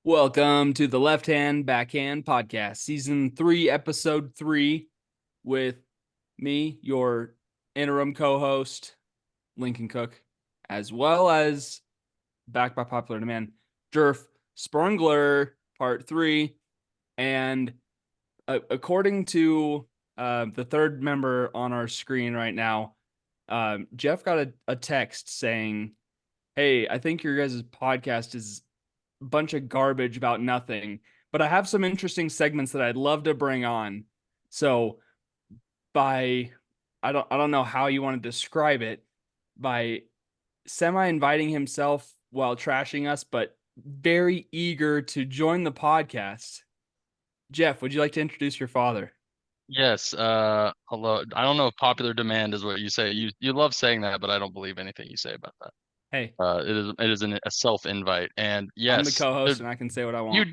Welcome to the Left Hand Backhand Podcast, Season 3, Episode 3, with me, your interim co-host, Lincoln Cook, as well as, back by popular demand, Jeff Spangler, Part 3. And according to the third member on our screen right now, Jeff got a text saying, "Hey, I think your guys' podcast is bunch of garbage about nothing, but I have some interesting segments that I'd love to bring on." So by I don't know how you want to describe it, by semi inviting himself while trashing us, but very eager to join the podcast. Jeff, would you like to introduce your father? Yes, hello. I don't know if popular demand is what you say. You love saying that, but I don't believe anything you say about that. Hey, It is a self-invite. And I'm the yes, co-host and I can say what I you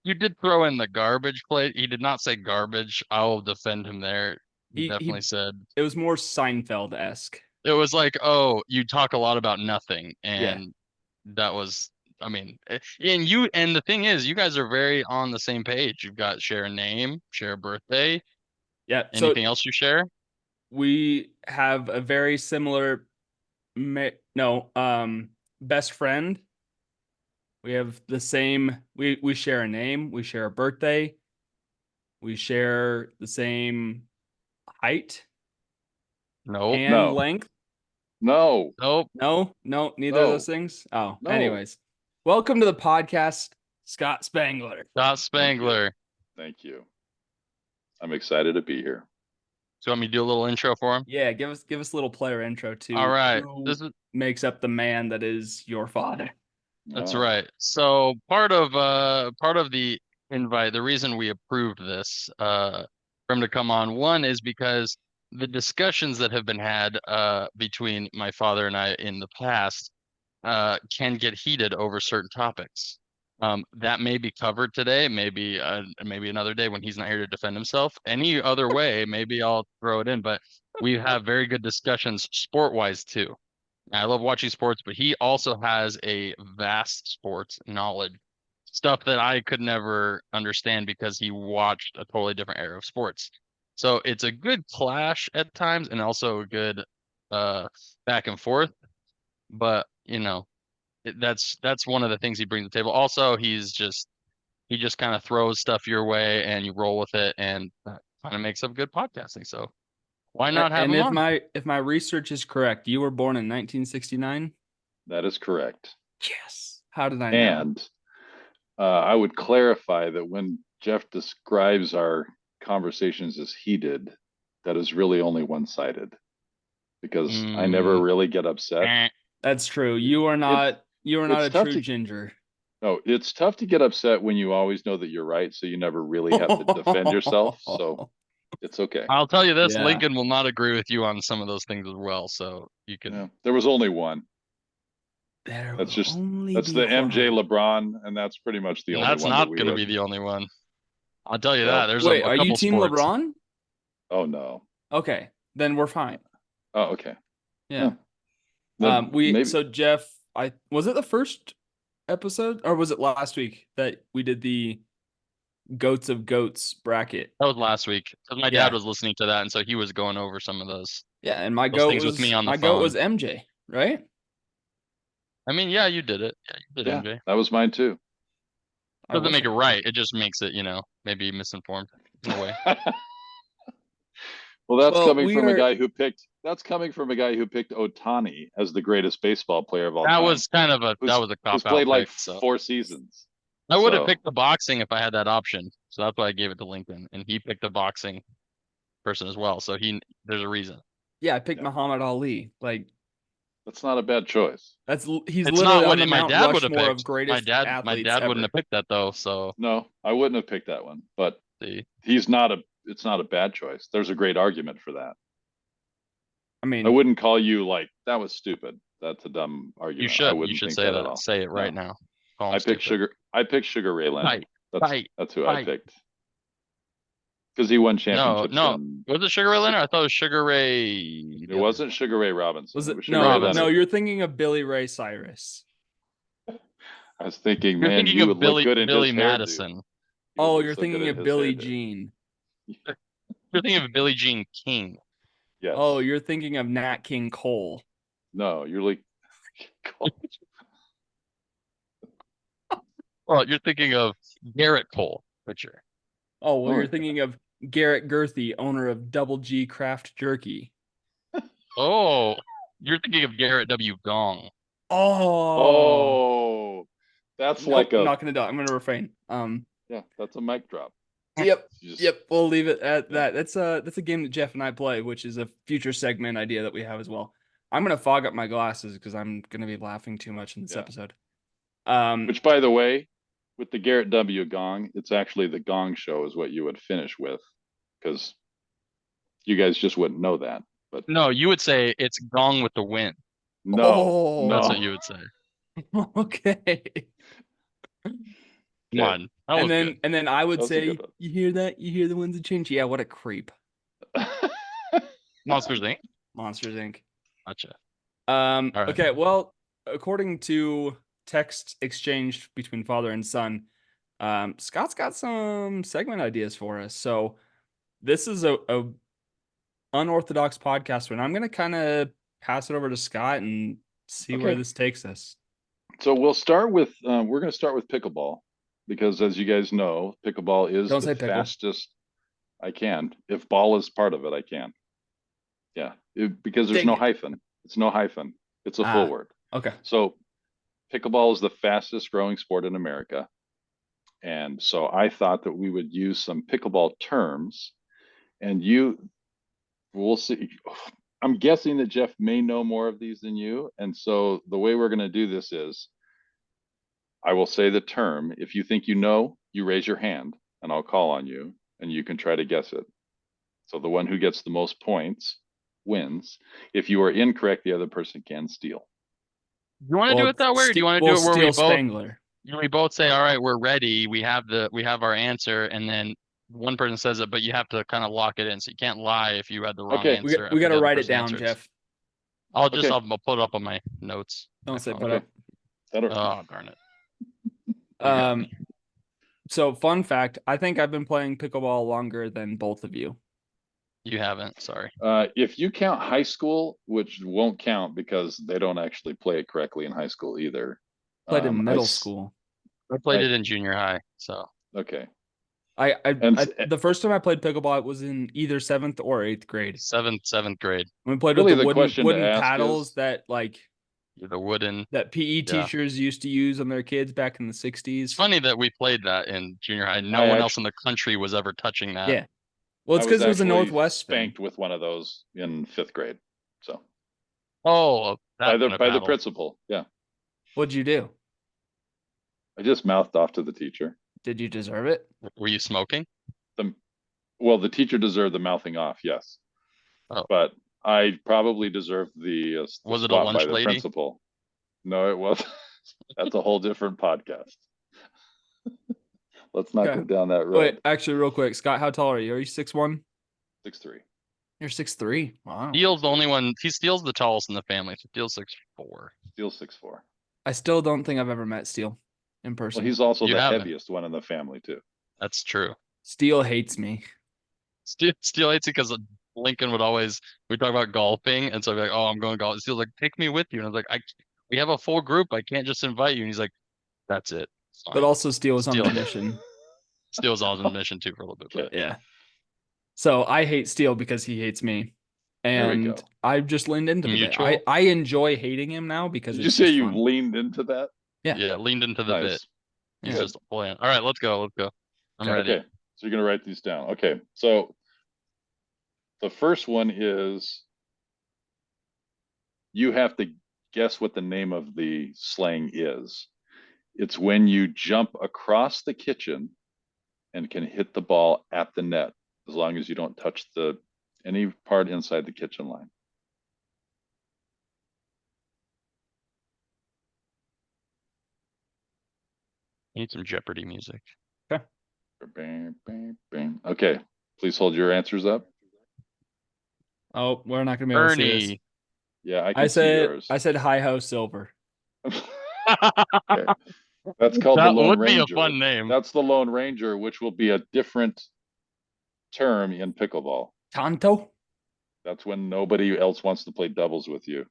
want. did throw in the garbage plate. He did not say garbage. I'll defend him there. He He definitely said it was more Seinfeld-esque. it was like, "Oh, you talk a lot about nothing." Yeah. And that was I mean, and the thing is, you guys are very on the same page. You've got share a name, share a birthday. Yeah. So Anything else you share? we have a very similar no, best friend. We have the same, we share a name, we share a birthday, we share the same height Nope. and No, length. no, Nope. No, neither of those no, things. Oh, no. anyways. Welcome to the podcast, Scott Spangler. Scott Thank you. Spangler. Thank you. I'm excited to be here. So you want me to do a little intro for him? Yeah, give us a little player intro All to right. who makes up the man that is your father. That's Oh, right. So part of the invite, the reason we approved this for him to come on, one is because the discussions that have been had between my father and I in the past can get heated over certain topics. That may be covered today, maybe another day when he's not here to defend himself. Any other way, maybe I'll throw it in, but we have very good discussions sport-wise too. I love watching sports, but he also has a vast sports knowledge, stuff that I could never understand because he watched a totally different era of sports. So it's a good clash at times and also a good uh back and forth. But that's one of the things he brings to the table. Also, he just kind of throws stuff your way and you roll with it, and that kind of makes up good podcasting. So why not have And him if on? my research is correct, you were born in 1969? that is correct. Yes. How did I know? And I would clarify that when Jeff describes our conversations as heated, that is really only one-sided because I never Mm, really get upset. eh. That's true. It it's You are not it's a tough true to ginger. no, it's tough to get upset when you always know that you're right, so you never really have to defend yourself. So it's okay. I'll tell you this, Yeah. Lincoln will not agree with you on some of those things as well. So you Yeah, can. there was only one. There That's will just only that's be the MJ one. LeBron, and that's pretty much the And only that's one that not we going to would. be the only one. I'll tell you that. Well, There's a, Wait, a are you couple team sports. LeBron? oh no. Okay, then we're fine. Oh, okay. Yeah. Yeah. Then We maybe so Jeff, I was it the first episode or was it last week that we did the goats of goats bracket? That was last week because my dad Yeah. was listening to that, and so he was going over some of Yeah, and those things with me on the my goat phone. was MJ, right? I mean, yeah, you did it. Yeah, you did yeah, MJ. that was mine too. I Doesn't wish make I it could. right. It just makes it, maybe misinformed in a way. Well, that's Well, coming we from a are guy who picked Otani as the greatest baseball player of all That time, was kind of a that who's was a who's cop out played like pick. So 4 seasons. I would have So picked the boxing if I had that option. So that's why I gave it to Lincoln, and he picked the boxing person as well. So there's a reason. yeah, I picked yeah, Muhammad Ali. Like that's not a bad choice. he's It's literally not on what the my Mount dad would have Rushmore of picked. My greatest dad, my athletes dad wouldn't ever. have picked that though. So No, I wouldn't have picked that one, but see, he's not a. It's not a bad choice. There's a great argument for that. I I mean, wouldn't call you like that was stupid. That's a dumb you argument. I should, you wouldn't should think say that at that. all. Say it right No. now. Call him I picked stupid. Sugar. I picked Sugar Ray Leonard. Fight, That's fight, that's who I fight. picked because he won No, championships no. in. Was it Sugar Ray Leonard? I thought it was Sugar Ray It the other wasn't Sugar Ray Robinson. was It it was Sugar Ray no, Robinson. Leonard. you're thinking of Billy Ray Cyrus. I was thinking, You're man, thinking you of would look good in Billy his hairdo. Madison. You would Oh, look you're so good thinking in of his Billie hairdo. Jean. You're thinking of Billie Jean King. Yes. Oh, you're thinking of Nat King Cole. No, you're like. Well, you're thinking of Garrett Cole, pitcher. Oh, well, Oh, you're yeah. thinking of Garrett Girthy, owner of Double G Craft Jerky. Oh, you're thinking of Garrett W. Gong. Oh, That's nope, like I'm a not gonna do it. I'm gonna refrain. yeah. That's a mic drop. Yep. You just- Yep, we'll leave it at Yeah. that. That's a game that Jeff and I play, which is a future segment idea that we have as well. I'm gonna fog up my glasses because I'm gonna be laughing too much in this Yeah. episode. Which, by the way, with the Garrett W. Gong, it's actually the Gong Show is what you would finish with, because you guys just wouldn't know that. But No, you would say it's Gong with the wind. no, Oh. That's no. what you would say. Okay. Come on. That was good. And then I would That was a say, good one. you hear that? You hear the winds of change? Yeah, what a creep. Monsters Inc. Monsters Inc. Gotcha. All right. Okay, well, according to text exchanged between father and son, Scott's got some segment ideas for us. So this is a unorthodox podcast, and I'm gonna kind of pass it over to Scott and see where Okay. this takes us. So we'll start with we're going to start with pickleball, because as you guys know, pickleball is Don't the say pickle. fastest. I can. If ball is part of it, I can. Yeah, because there's Dang no it. hyphen. It's no hyphen. It's a full word. Okay. So pickleball is the fastest growing sport in America. And so I thought that we would use some pickleball terms, and we'll see. I'm guessing that Jeff may know more of these than you. And so the way we're going to do this is I will say the term. If you think you know, you raise your hand and I'll call on you and you can try to guess it. So the one who gets the most points wins. If you are incorrect, the other person can steal. You want to do it that way, or do you want to do it where we both Spangler. we both say, all right, we're ready. We have our answer, and then one person says it, but you have to kind of lock it in. So you can't lie if you had the wrong Okay. answer. We got to after the other write it person down, answers. Jeff. I'll put it up on my notes. Don't my say phone. put Okay. up. Oh, darn it. You got me. So fun fact, I think I've been playing pickleball longer than both of you. You haven't. Sorry. If you count high school, which won't count because they don't actually play it correctly in high school either. Played in middle school. I played it in junior high. So Okay. The first time I played pickleball, it was in either 7th or 8th grade. seventh grade. We played Really, with the the question to wooden ask paddles is- that like The wooden. that PE teachers used to use on their kids back in the 60s. It's funny that we played that in junior high. No one else in the country was ever touching that. Yeah. Well, it's I because it was a actually Northwest thing. spanked with one of those in 5th grade. So Oh, by that the kind of paddle. principal. Yeah. What'd you do? I just mouthed off to the teacher. Did you deserve it? Were you smoking? Well, the teacher deserved the mouthing off, yes. Oh. But I probably deserved the Was it a spot lunch by the lady? principal. No, it wasn't. That's a whole different podcast. Let's not Okay. go down that road. Wait, actually, real quick, Scott, how tall are you? Are you 6'1"? 6'3". You're 6'3". Wow. Steele's the only one. Steele's the tallest in the family. So Steele's 6'4". Steel 6'4". I still don't think I've ever met Steele in person. Well, he's also You the haven't. heaviest one in the family too. That's true. Steele hates me. Steele hates it because Lincoln would always, we talk about golfing, and so I'd be like, oh, I'm going golf. Steele's like, take me with you. And I was like, we have a full group. I can't just invite you. And he's like, that's it. It's fine. But also Steele was on Steele. the mission. Steele was on the mission too for a little bit. But Yeah. So I hate Steele because he hates me. There we And go. I've just leaned into the bit. Mutual? I enjoy hating him now because Did you it's say just you fun. leaned into that? yeah, leaned into the bit. Nice. He's Yeah. just a plan. All right, let's go. I'm ready. Okay. So you're gonna write these down. Okay. So the first one is you have to guess what the name of the slang is. It's when you jump across the kitchen and can hit the ball at the net, as long as you don't touch any part inside the kitchen line. I need some Jeopardy music. Bang, bang, bang. Okay. Please hold your answers up. Oh, we're not gonna be able to see this. Ernie. Yeah, I can see yours. I said hi ho silver. Okay. That's called the That Lone would be a Ranger. fun name. That's the Lone Ranger, which will be a different term in pickleball. Tonto? That's when nobody else wants to play doubles with you.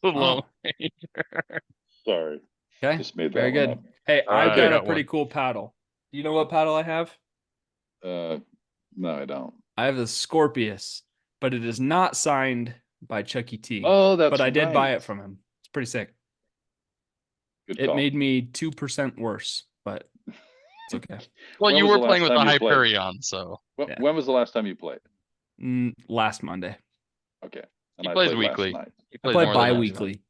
The Lone Oh. Ranger. Sorry, Okay. just made that Very one good. up. Hey, All right, I've I got a got pretty one. cool paddle. Do you know what paddle I have? No, I don't. I have the Scorpius, but it is not signed by Chucky T. Oh, that's but I did buy right. it from him. It's pretty sick. Good It call. made me 2% worse, but it's okay. Well, When you was were the playing last with the time you played? Hyperion, so When, Yeah. when was the last time you played? Last Monday. Okay. he And I plays played weekly. last night. He I plays play more than us. bi-weekly.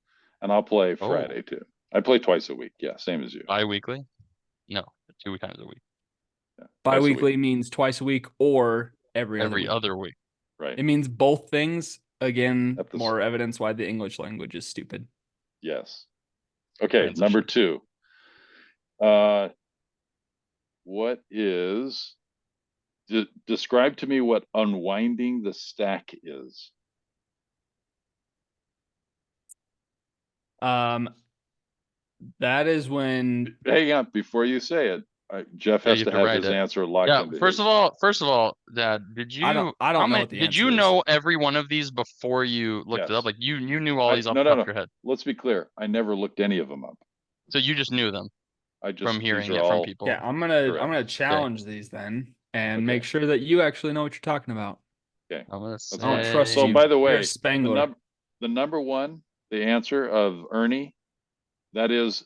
And I'll play Oh. Friday too. I play twice a week. Yeah, same as you. Bi-weekly? No, 2 times a week. Yeah, twice a Bi-weekly week. means twice a week or every Other week. Right. It means both things. Again, At the more evidence why the English language is stupid. Yes. Okay, Transition. number 2. What is describe to me what unwinding the stack is. That is when Hang on, before you say it, Jeff Yeah, has you to have to have write his it. answer locked Yeah, into first his. of all, Dad, did you I don't how know many what the did answer you is. know every one of these before you looked it Yes. up? Like you knew all these off No, the top no, of your head. Let's be clear. I never looked any of them up. So you just knew them I just from these hearing are it from all people. Yeah, I'm gonna correct. challenge these then and Okay. make sure that you actually know what you're talking about. Okay. I'm gonna That's I don't fine. trust So you. by the You're way, a Spangler. the number one, the answer of Ernie, that is,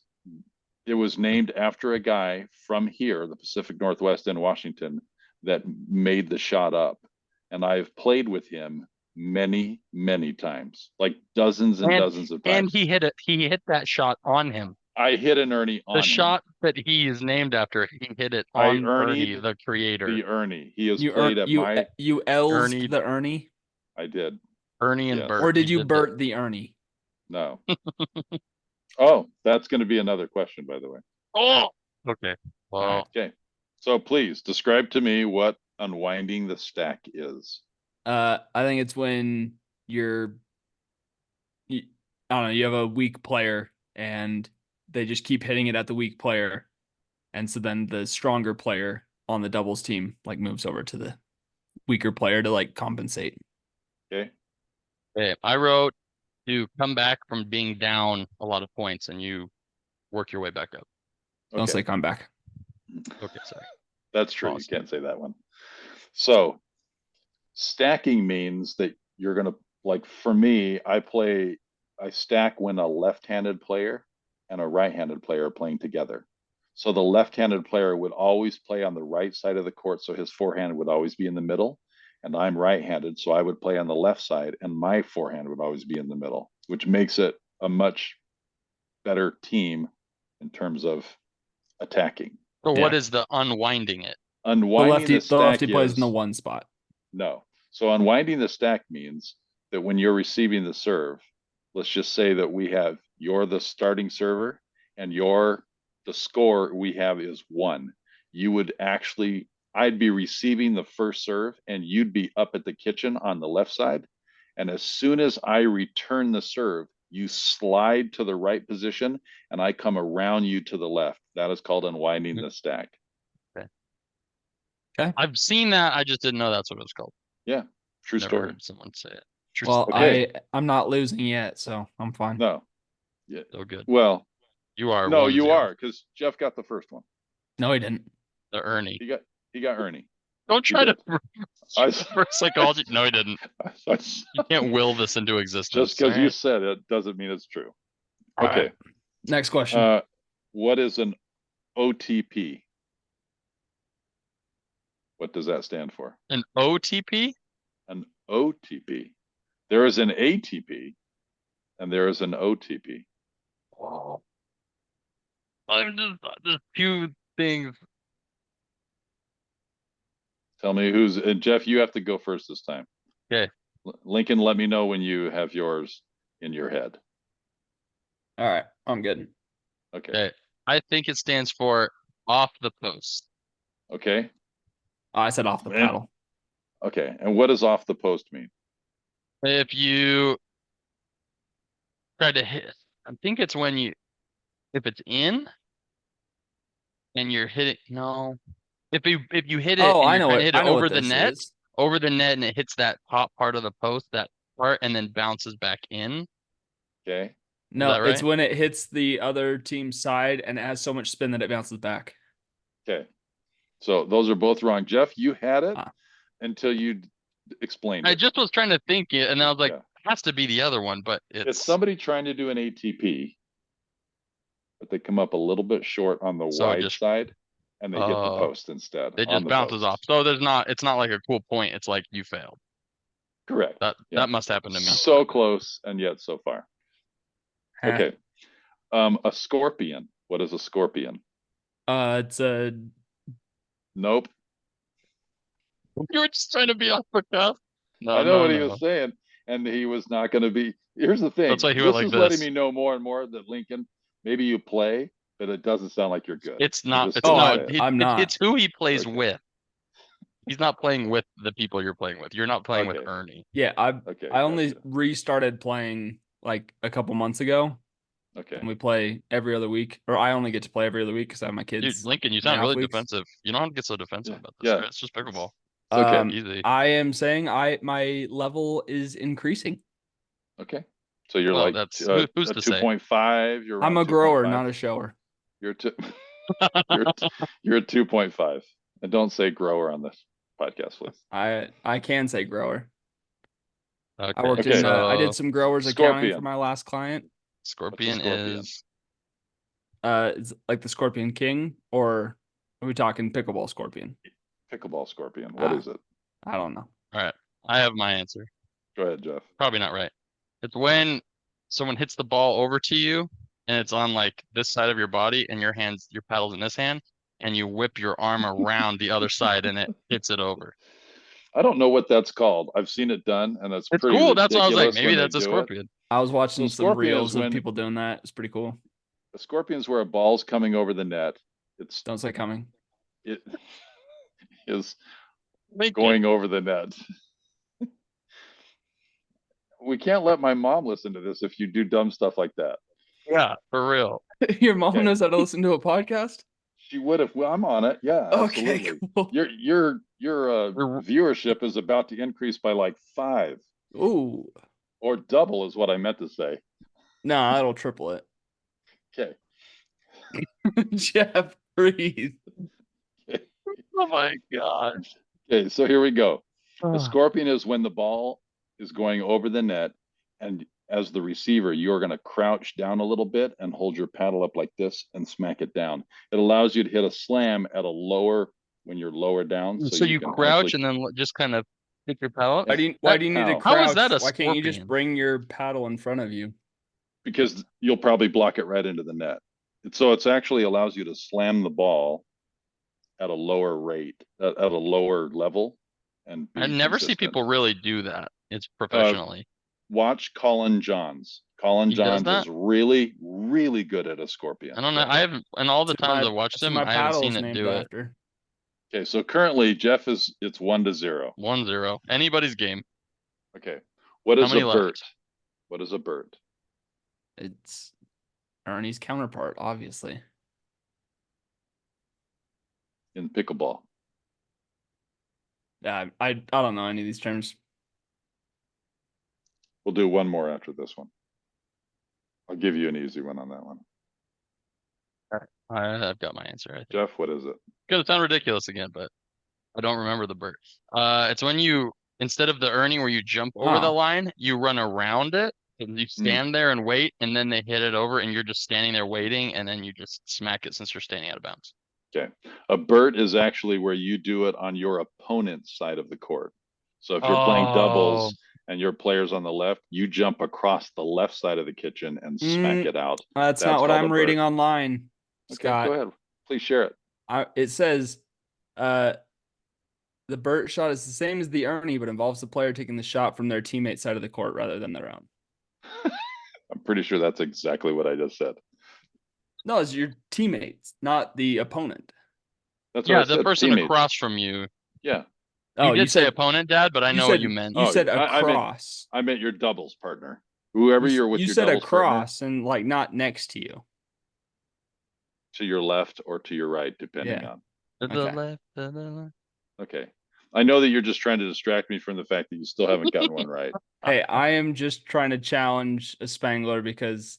it was named after a guy from here, the Pacific Northwest in Washington, that made the shot up. And I've played with him many, many times, like dozens and dozens of And times. he hit that shot on him. I hit an Ernie on The him. shot that he is named after, he hit it I on Ernie, Ernied the creator. The Ernie. He has You played at my. you L's Ernie- the Ernie, I did. Ernie and Yes. Bert. or did you did Bert the Ernie? No. Oh, that's going to be another question, by the way. Oh, okay. Well, All right. Okay. So please describe to me what unwinding the stack is. I think it's when I don't know, you have a weak player and they just keep hitting it at the weak player. And so then the stronger player on the doubles team like moves over to the weaker player to like compensate. Okay. okay. I wrote to come back from being down a lot of points and you work your way back up. Don't Okay. say comeback. Okay, sorry. That's true. Pause. You can't say that one. So stacking means that you're going to, like for me, I stack when a left-handed player and a right-handed player are playing together. So the left-handed player would always play on the right side of the court. So his forehand would always be in the middle. And I'm right-handed. So I would play on the left side and my forehand would always be in the middle, which makes it a much better team in terms of attacking. So Yeah. what is the unwinding it? Unwinding the The lefty stack plays in the is one spot. no. So unwinding the stack means that when you're receiving the serve, let's just say that you're the starting server and the score we have is 1. I'd be receiving the first serve and you'd be up at the kitchen on the left side. And as soon as I return the serve, you slide to the right position and I come around you to the left. That is called unwinding the stack. Okay. I've seen that. I just didn't know that's what it was called. Yeah. True Never story. heard someone say it. True Well, story. Okay. I'm not losing yet, so I'm fine. No. Yeah. So good. Well, You are. no, 1-0. you are, because Jeff got the first one. No, he didn't. The Ernie. He got Ernie. Don't try to I- for psychology. No, he didn't. You can't will this into existence. Just because you alright? said it doesn't mean it's true. All Okay. right. Next question. What is an OTP? What does that stand for? An OTP? An OTP. There is an ATP and there is an OTP. Wow. There's few things. Tell me and Jeff, you have to go first this time. Okay. Lincoln, let me know when you have yours in your head. All right. I'm good. Okay. I think it stands for off the post. Okay. I said off the Man. paddle. Okay. And what does off the post mean? If you try to hit, I think it's if it's in, and you're hitting no. If you hit it Oh, and I you're know trying to it. hit I it know what this is. over the net and it hits that top part of the post, that part, and then bounces back in. Okay. Is No, that it's right? when it hits the other team's side and it has so much spin that it bounces back. Okay. So those are both wrong. Jeff, you had it Ah. until you explained I it. just was trying to think it, and then I was like, Yeah. it has to be the other one, but It's it's somebody trying to do an ATP, but they come up a little bit short on the so wide just side and they hit the post instead it on just the bounces off. post. So it's not like a cool point. It's like you failed. Correct. Yeah. That must happen to me. So close and yet so far. Okay. A scorpion. What is a scorpion? It's a Nope. You were just trying to be off the cuff. I know what he No. was saying, and he was not going to be. Here's the thing. That's why he went This like is letting this. me know more and more that Lincoln, maybe you play, but it doesn't sound like you're good. It's I'm not. just It's gonna no. say it. I'm not. It's who he plays Okay. with. He's not playing with the people you're playing with. You're not playing with Okay. Ernie. Yeah, I Okay. only Gotcha. restarted playing like a couple months ago, Okay. and we play every other week. Or I only get to play every other week because I have my Dude, kids. Lincoln, you in the sound off really weeks. defensive. You don't have to get so defensive Yeah. about this. Yeah. Right? It's just pickleball. It's okay. Easy. I am saying my level is increasing. Okay. So you're Well, like that's a who's to say? 2.5. You're I'm around a grower, 2.5. not a shower. You're two. You're a 2.5. And don't say grower on this podcast, please. I can say grower. I Okay. worked in I did So some growers accounting for Scorpion. my last client. Scorpion scorpion? is It's like the Scorpion King, or are we talking pickleball scorpion? Pickleball scorpion. What is it? I don't know. all right. I have my answer. Go ahead, Jeff. Probably not right. It's when someone hits the ball over to you and it's on like this side of your body and your paddle's in this hand and you whip your arm around the other side and it hits it over. I don't know what that's called. I've seen it done, and it's It's pretty cool. That's why I was like, ridiculous maybe when they that's a do it. scorpion. I was watching So some scorpion is reels of when people doing that. It's pretty cool. a scorpion's where a ball's coming over the net. It's Don't say coming. it is Lincoln. going over the net. We can't let my mom listen to this if you do dumb stuff like that. Yeah, for real. Your mom Okay. knows how to listen to a podcast? She would if well, I'm on it. Yeah, Okay, absolutely. cool. Your viewership is about to increase by like 5 Ooh. or double is what I meant to say. No, that'll triple it. Okay. Jeff, breathe. Oh my god. Okay, so here we go. A scorpion is when the ball is going over the net, and as the receiver, you're going to crouch down a little bit and hold your paddle up like this and smack it down. It allows you to hit a slam at a lower when you're lower down. So you can crouch actually, and then just kind of pick your paddle up. Why do you need to How? crouch? How is that a Why can't you just scorpion? bring your paddle in front of you? because you'll probably block it right into the net. So it's actually allows you to slam the ball at a lower rate, at a lower level, and I be never see consistent. people really do that. It's professionally. Watch Colin Johns. Colin He does Johns that? is really, really good at a scorpion. I don't know. I haven't, and all the times I've watched That's what him, my I haven't paddle seen is it named do it. after. Okay, so currently Jeff it's 1-0. 1-0. Anybody's game. Okay. What How is many a left? Bert? What is a Bert? It's Ernie's counterpart, obviously. In pickleball. Yeah, I don't know any of these terms. We'll do one more after this one. I'll give you an easy one on that one. I've got my answer. I think. Jeff, what is it? It's gonna sound ridiculous again, but I don't remember the Bert. It's when you, instead of the Ernie where you jump over the line, you run around it and you stand there and wait, and then they hit it over and you're just standing there waiting, and then you just smack it since you're standing out of bounds. Okay. A Bert is actually where you do it on your opponent's side of the court. So if you're playing doubles and your player's on the left, you jump across the left side of the kitchen and smack it out. That's not what called a I'm reading Bert. online, Scott. Okay, go ahead. Please share it. It says the Bert shot is the same as the Ernie, but involves the player taking the shot from their teammate side of the court rather than their own. I'm pretty sure that's exactly what I just said. No, it's your teammates, not the opponent. That's what I the said, person teammates. across from you. Yeah. You did say opponent, Dad, but I know what you meant. You said across. I meant your doubles partner. Whoever you're with, you your said doubles across partner. and like not next to you. to your left or to your right, depending Yeah. on. To the Okay. left, to the left. Okay. I know that you're just trying to distract me from the fact that you still haven't gotten one right. Hey, I am just trying to challenge a Spangler because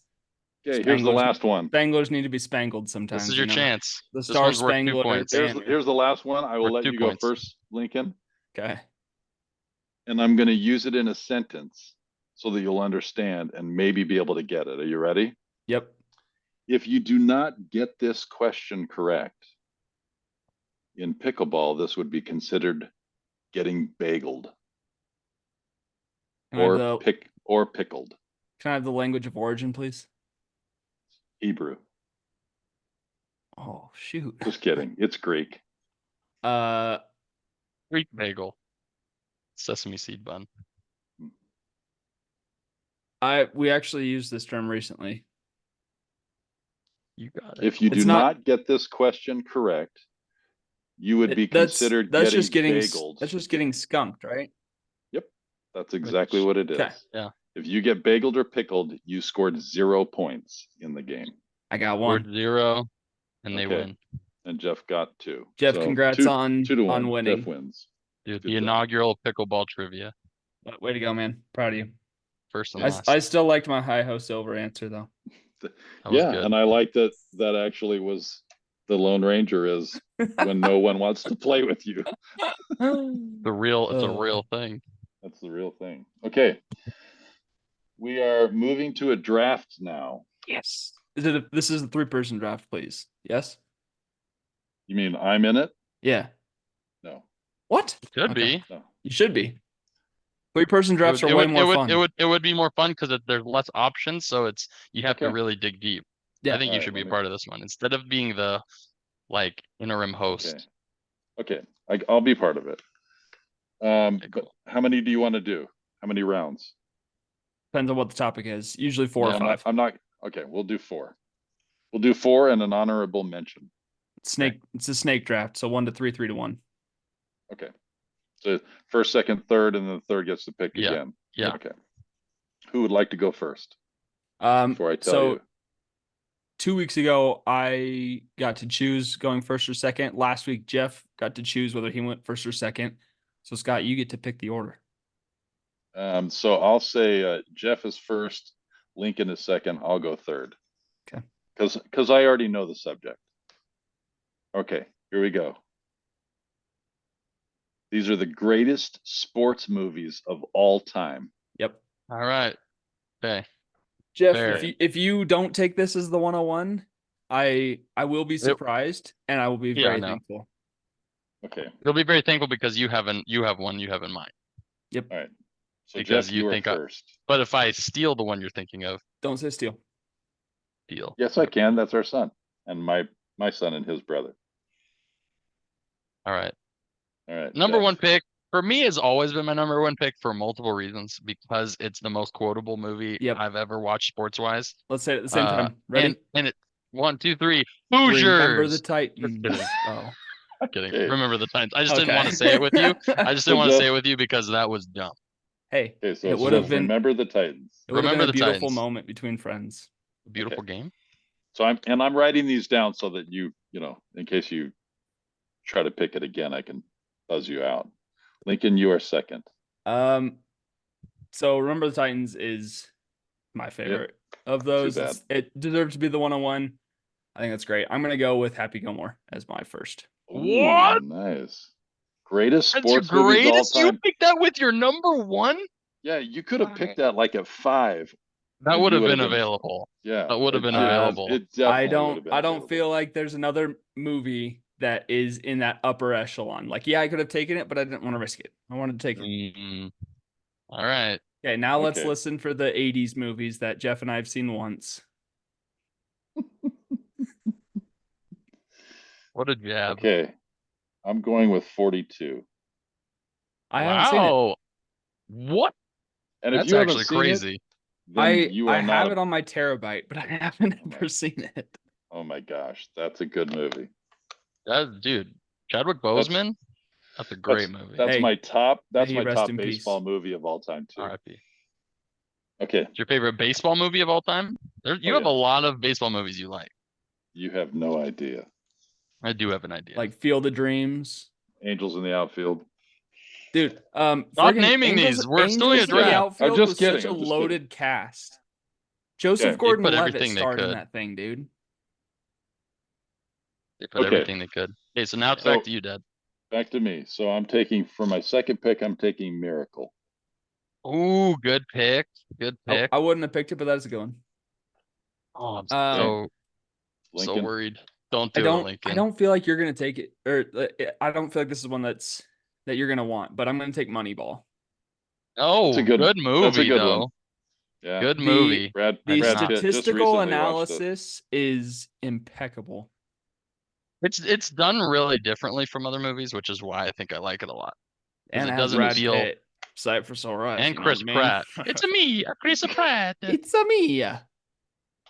Okay, here's the Spanglers last one. Spanglers need to be spangled sometimes. This is your chance. The This Star one's worth 2 Spangler points. Banner. Here's the last one. I will Worth let 2 you go points. first, Lincoln, Okay. and I'm going to use it in a sentence so that you'll understand and maybe be able to get it. Are you ready? Yep. If you do not get this question correct, in pickleball, this would be considered getting bageled Can I have or pickled. can I have the language of origin, please? Hebrew. Oh shoot. Just kidding. It's Greek. Greek bagel. Sesame seed bun. We actually used this term recently. You got it. If you It's do not- not get this question correct, you would be That's considered just getting bageled. that's just getting skunked, right? Yep. That's exactly what it is. Okay. Yeah. If you get bageled or pickled, you scored 0 points in the game. I got We're one. 0, and they Okay. win. And Jeff got 2. Jeff, So congrats 2 on to 1. winning. Jeff wins. Dude, Good the job. inaugural pickleball trivia. Way to go, man. Proud of you. First and Yeah. last. I still liked my hi ho silver answer though. That was Yeah, good. and I like that actually was the Lone Ranger is when no one wants to play with you. It's a real thing. That's the real thing. Okay. We are moving to a draft now. Yes. This is a 3-person draft, please. Yes? You mean I'm in it? Yeah. No. What? Could Okay. be. No. You should be. 3-person drafts are way more fun. It would be more fun because there's less options, so you have to Okay. really dig deep. Yeah. I think you should be a part of this one instead of being the interim host. Okay. I'll be part of it. Okay, But cool. how many do you want to do? How many rounds? Depends on what the topic is. Usually 4 No, or 5. I'm not. Okay, we'll do 4. We'll do 4 and an honorable mention. It's a snake draft, so 1 to 3, 3 to 1. Okay. So first, second, third, and then the third gets to pick Yeah. again. Yeah. Okay. Who would like to go first? Before I tell you. 2 weeks ago, I got to choose going first or second. Last week, Jeff got to choose whether he went first or second. So Scott, you get to pick the order. So I'll say Jeff is first, Lincoln is second. I'll go third. Okay. Because I already know the subject. Okay, here we go. These are the greatest sports movies of all time. Yep. All right. Okay. Jeff, Fair. if you don't take this as the 101, I will be surprised and I will be very thankful. Okay. You'll be very thankful because you have one you have in mind. Yep. All right. So Because Jeff, you you are think first. But if I steal the one you're thinking of, Don't say steal. deal. Yes, I can. That's our son. And my son and his brother. All right. All right. Number Jeff. 1 pick for me has always been my number 1 pick for multiple reasons because it's the most quotable movie I've ever watched sports wise. Let's say it at the same time. Ready? And it 1, 2, 3. Hoosiers. Remember the Titans. Oh, kidding. Okay. Remember the Titans. I just didn't want to say it with you. I just didn't want to say it with you because that was dumb. Hey, Okay, so it would have been remember the Titans. It would have been Remember a the beautiful Titans. moment between friends. Beautiful game. So I'm writing these down so that you know, in case you try to pick it again, I can buzz you out. Lincoln, you are second. So Remember the Titans is my favorite of those. bad. It deserves to be the 101. I think that's great. I'm gonna go with Happy Gilmore as my first. What? Ooh, nice. Greatest That's your sports movies all greatest? time. You picked that with your number 1? Yeah, you could have picked that like at 5. That And would you have would've been been- available. Yeah. That would have been it- available. It definitely I would have don't been feel available. like there's another movie that is in that upper echelon. Like, yeah, I could have taken it, but I didn't want to risk it. I wanted to take it. Mm. All right. Okay, now let's Okay. listen for the 80s movies that Jeff and I have seen once. What did you have? Okay. I'm going with 42. I haven't seen it. Wow. What? And if That's you haven't actually seen crazy. it, then you are I not have it on my terabyte, but I haven't ever seen it. Oh my gosh, that's a good movie. Dude, Chadwick Boseman. That's a great movie. That's Hey, my top. That's may he my rest top in peace. baseball movie of all time too. R.I.P. Okay. It's your favorite baseball movie of all time? You have a lot of baseball movies you like. You have no idea. I do have an idea. Like Field of Dreams. Angels in the outfield. Dude, Stop friggin' naming Angels, these. We're still in Angels a in the draft. outfield I'm just was kidding, such a I'm just loaded cast. Joseph Okay. They put Gordon-Levitt everything they starred in could. that thing, dude. They put Okay. everything they could. Okay, so now it's So- back to you, Dad. Back to me. So I'm taking for my second pick. I'm taking Miracle. Ooh, good pick. Good pick. I wouldn't have picked it, but that's a good one. Oh, I'm Um, so Lincoln. worried. Don't I do it, don't. Lincoln. I don't feel like you're gonna take it, or I don't feel like this is one that you're gonna want. But I'm gonna take Moneyball. Oh, That's a good- good that's a movie good though. one. Yeah. Good The- movie. Brad The Pitt just statistical recently watched it. analysis is impeccable. It's done really differently from other movies, which is why I think I like it a lot. And it it has doesn't Brad feel- Pitt, Sight for Sore Eyes, And you know Chris what I mean? Pratt. It's a me, a Chris Pratt. It's a me.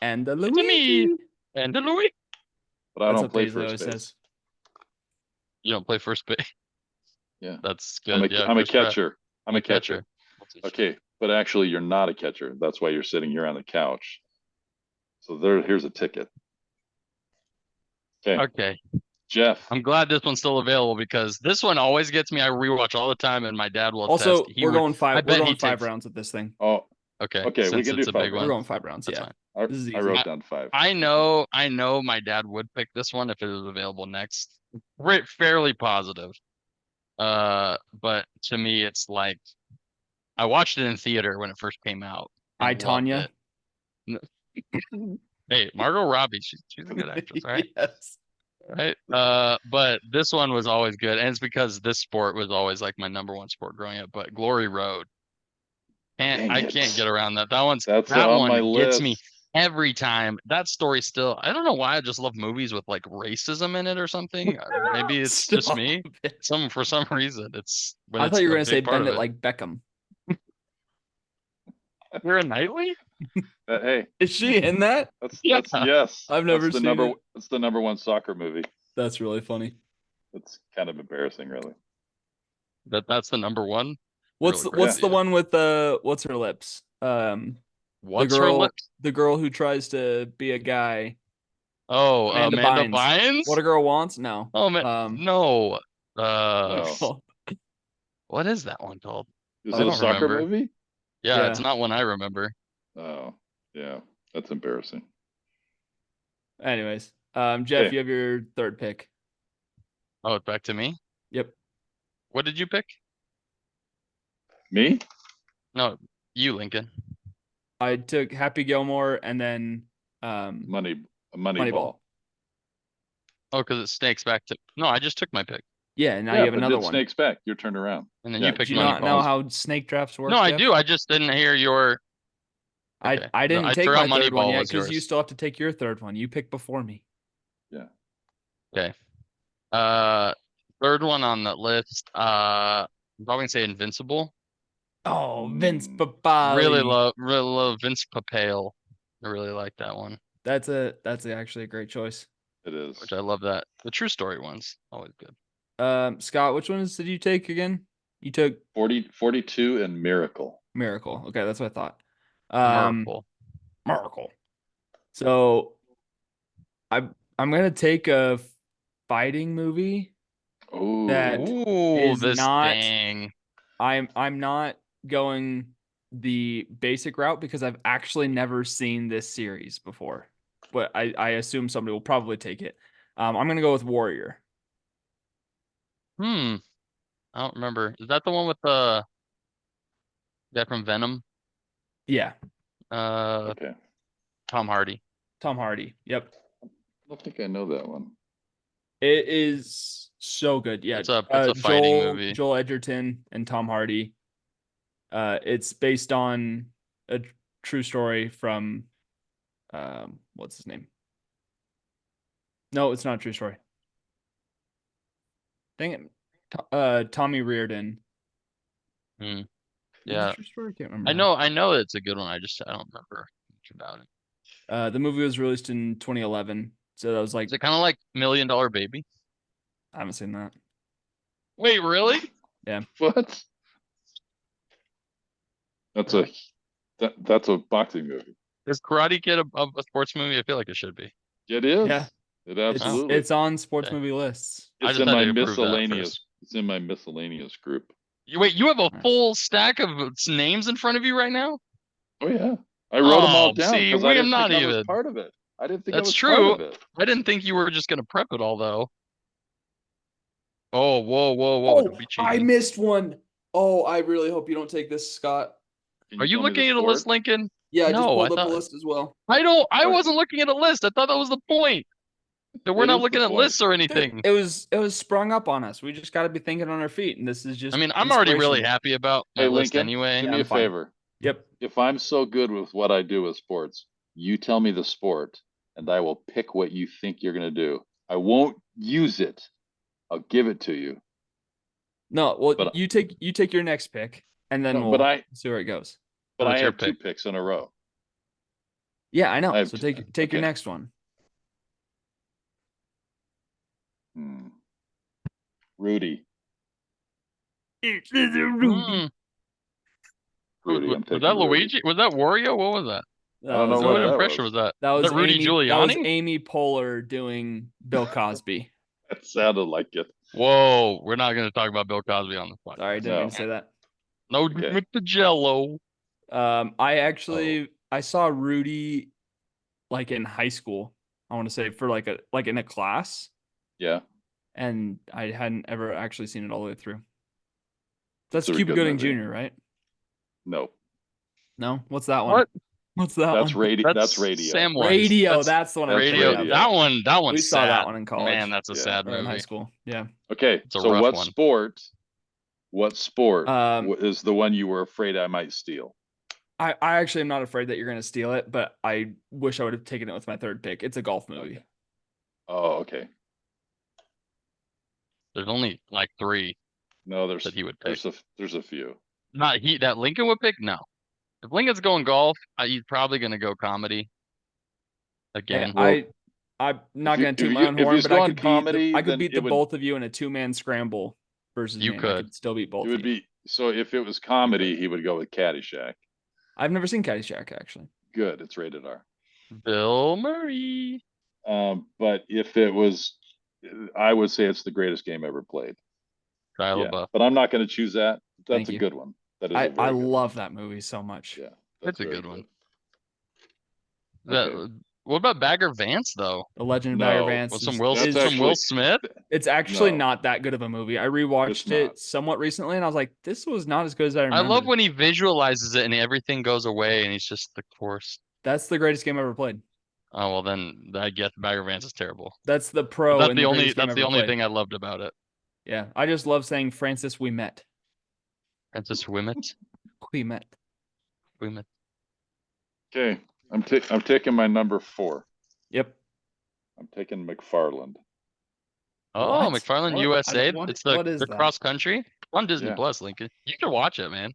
And the It's a me. Luigi. And Louis. But I That's don't what play Paisley first always base. says. You don't play first base. Yeah. That's I'm good. a, Yeah, I'm a Chris Pratt. catcher. I'm a catcher. Okay, but actually you're not a catcher. That's why you're sitting here on the couch. So here's a ticket. Okay, Okay. Jeff. I'm glad this one's still available because this one always gets me. I rewatch all the time, and my dad will attest. Also, He we're would- going five. I We're bet he going five takes- rounds with this thing. Oh, Okay. okay, we since can do it's a 5 big We're one. going 5 rounds. That's Yeah. fine. I, This is I easy. wrote down 5. I know my dad would pick this one if it was available next. Fairly positive. But to me, it's like I watched it in theater when it first came out. and I, loved Tanya. it. Hey, Margot Robbie, she's a good actress, right? Yes. Right. But this one was always good, and it's because this sport was always like my number one sport growing up. But Glory Road, Dang I it. can't get around that. That That's on one my gets list. me every time. That story still. I don't know why I just love movies with like racism in it or something. Maybe it's just Stop me. it. For some reason, it's. But I it's thought you were a gonna say big part bend of it like Beckham. You're a Knightley. Hey, Is she in that? that's Yeah. yes. I've never that's the seen number. it. That's the number 1 soccer movie. That's really funny. It's kind of embarrassing, really. That's the number one. What's Really what's crazy. the one with what's her lips? What's the her girl, lips? the girl who tries to be a guy. Oh, Amanda Amanda Bynes. Bynes. What a girl wants? No. Oh man, no. No. Oh, What is that one called? Is I it a don't soccer remember. movie? Yeah, it's Yeah. not one I remember. Oh, yeah. That's embarrassing. Anyways, Jeff, Okay. you have your third pick. Oh, it's back to me. Yep. What did you pick? Me? No, you, Lincoln. I took Happy Gilmore and then Moneyball. Moneyball. Oh, because it snakes back to. No, I just took my pick, Yeah, and now Yeah, you have but another it one. snakes back. Your turn around. and then Yeah, you do picked Do you not know Moneyball. how snake drafts work? No, I Jeff? do. I just didn't hear your. Okay. I didn't I take threw my out third one Moneyball yet was because you yours. still have to take your third one. You picked before me. Okay. Third one on the list. I'm probably gonna say Invincible. Oh, Vince Mm. Papali. Really love Vince Papale. I really like that one, That's actually a great choice. It is. which I love that. The true story one's always good. Scott, which ones did you take again? You took 42 and Miracle. Miracle. Okay, that's what I thought. Miracle. Miracle. So I'm gonna take a fighting movie. Oh, That Ooh, is this not- thing. I'm not going the basic route because I've actually never seen this series before. But I assume somebody will probably take it. I'm gonna go with Warrior. I don't remember. Is that the one with the guy from Venom? Yeah, okay. Tom Hardy. Tom Hardy. Yep. I don't think I know that one. It is so good. Yeah, It's a fighting Joel, movie. Joel Edgerton and Tom Hardy. It's based on a true story from, what's his name? No, it's not a true story. Dang it, Tommy Reardon. Hmm. Is it Yeah. a true story? I can't remember. I know it's a good one. I don't remember much about it. The movie was released in 2011, so that was like Is it kind of like $1 Million Baby? I haven't seen that. Wait, really? What? That's a boxing movie. Is Karate Kid a sports movie? I feel like it should be. It is. Yeah. It absolutely. It's on sports Okay. movie lists. I It's just in had my to approve that miscellaneous. first. It's in my miscellaneous group. Wait, you have a Nice. full stack of names in front of you right now? Oh yeah, I wrote them all down See, because we I am didn't not think I was even. part of it. I didn't think I That's was part true. of it. I didn't think you were just gonna prep it all though. Oh, whoa, whoa, whoa! Oh, Don't be I cheating. missed one. Oh, I really hope you don't take this, Scott. Can Are you tell me the looking at a list, sport? Lincoln? Yeah, I just No, I pulled up a thought list as well. I Right. wasn't looking at a list. I thought that was the point. That we're It not is the looking at point. lists or Dude, anything. it was sprung up on us. We just got to be thinking on our feet, and this is just. I mean, I'm already really inspiration. happy about my Hey, list Lincoln, anyway. do Yeah, me I'm a fine. favor. Yep. If I'm so good with what I do with sports, you tell me the sport, and I will pick what you think you're going to do. I won't use it. I'll give it to you. No, well, But you take your next pick, and then no, but we'll I see where it goes. but I What's your had two pick? picks in a row. Yeah, I I know. have So two- take your okay. next one. Rudy. Hmm. Rudy. I'm Was taking that Rudy. Luigi? Was that Wario? What was that? I don't know What what that impression was. was that? That was Rudy Amy. Giuliani? That was Amy Poehler doing Bill Cosby. That sounded like it. Whoa, we're not going to talk about Bill Cosby on this podcast. Sorry, didn't mean to say that. No, Okay. with the Jello. I saw Rudy like in high school. I want to say for like in a class, Yeah. and I hadn't ever actually seen it all the way through. It's That's a Cuba good Gooding movie. Jr., right? No. No, what's that one? What? What's that That's one? radio. That's radio. Samwise. Radio. That's the one I'm That's thinking Radio. of. radio. That one's We saw sad. that one in college. Man, that's a Yeah. sad Or in high movie. school. Yeah. Okay. It's a So rough what one. sport? What sport Um, is the one you were afraid I might steal? I actually am not afraid that you're going to steal it, but I wish I would have taken it with my third pick. It's a golf movie. Okay. Oh, okay. There's only like 3 No, there's that he would pick. there's a few. Not he that Lincoln would pick? No. If Lincoln's going golf, he's probably going to go comedy. Again. Hey, I'm not going to toot my own if horn, he's but I going could comedy, I could then beat it the would- both of you in a 2-man scramble versus You me. I could. could still beat both It of would you. be so if it was comedy, he would go with Caddyshack. I've never seen Caddyshack actually. Good, it's rated R. Bill Murray. But if it was, I would say it's the greatest game ever played. Shia Yeah, LaBeouf. but I'm not going to choose that. That's Thank a you. good one. That is a I very good love one. that movie so much. Yeah, That's a very good one. Okay. What about Bagger Vance though? The Legend of Bagger No. Vance With is, some Will That's some Will actually- Smith? it's actually No. not that good of a movie. I It's rewatched it not. somewhat recently, and I was like, this was not as good as I I remember. love when he visualizes it and everything goes away and he's just the course. That's the greatest game ever played. Oh well, then I guess Bagger Vance is terrible. That's the But pro. that's and the only greatest game that's the ever only played. thing I loved about it. Yeah, I just love saying Francis, we met. Francis Wimett. We met. Wimett. Okay, I'm taking my number 4. Yep. I'm taking McFarland. Oh, What? McFarland What? USA. What It's is the that? cross country on Disney Yeah. Plus, Lincoln. You should watch it, man.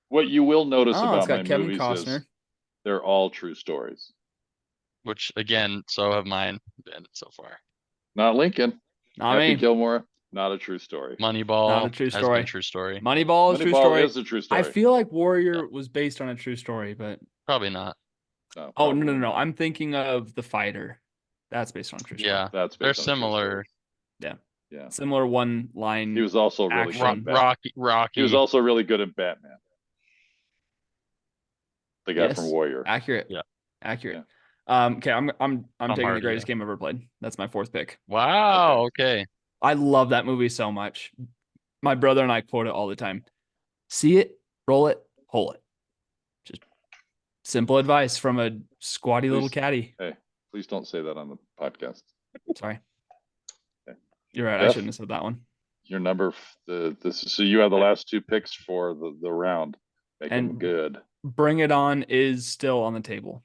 What you will notice Oh, it's about my got Kevin movies Costner. is they're all true stories. Which again, so have mine been so far. Not Lincoln. Not Happy me. Gilmore. Not a true story. Moneyball Not a true has story. been true story. Moneyball is true Moneyball story. is a true story. I feel like Warrior was based on a true story, but Probably not. No, oh no probably not. I'm thinking of The Fighter. That's based on a true story. Yeah, That's they're based on a true similar. story. Yeah. Yeah. Similar one line. He was also really good. Action. in Batman. Rocky. He was also really good at Batman. The guy Yes. from Warrior. Accurate. Yeah. Accurate. Okay, I'm taking the hard, greatest yeah. game ever played. That's my 4th pick. Wow. Okay. I love that movie so much. My brother and I quote it all the time. See it, roll it, hole it. Just simple advice from a squatty little Please. caddy. Hey, please don't say that on the podcast. Sorry. Okay. You're right. I Jeff? shouldn't have said that one. Your number so you have the last 2 picks for the round. Make them And- good. Bring It On is still on the table.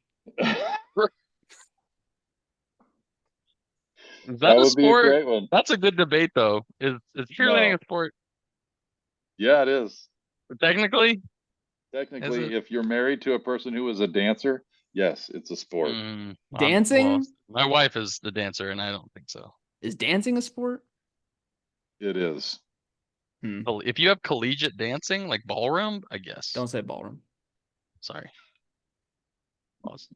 Is That that a would be a sport? great one. That's a good debate, though. Is cheerleading No. a sport? Yeah, it is. Technically, Technically, if you're married to a person who is a dancer, yes, it's a sport. Dancing? My wife is the dancer, and I don't think so. Is dancing a sport? It is. Well, if you have collegiate dancing, like ballroom, I guess. Don't say ballroom. Sorry. Pause.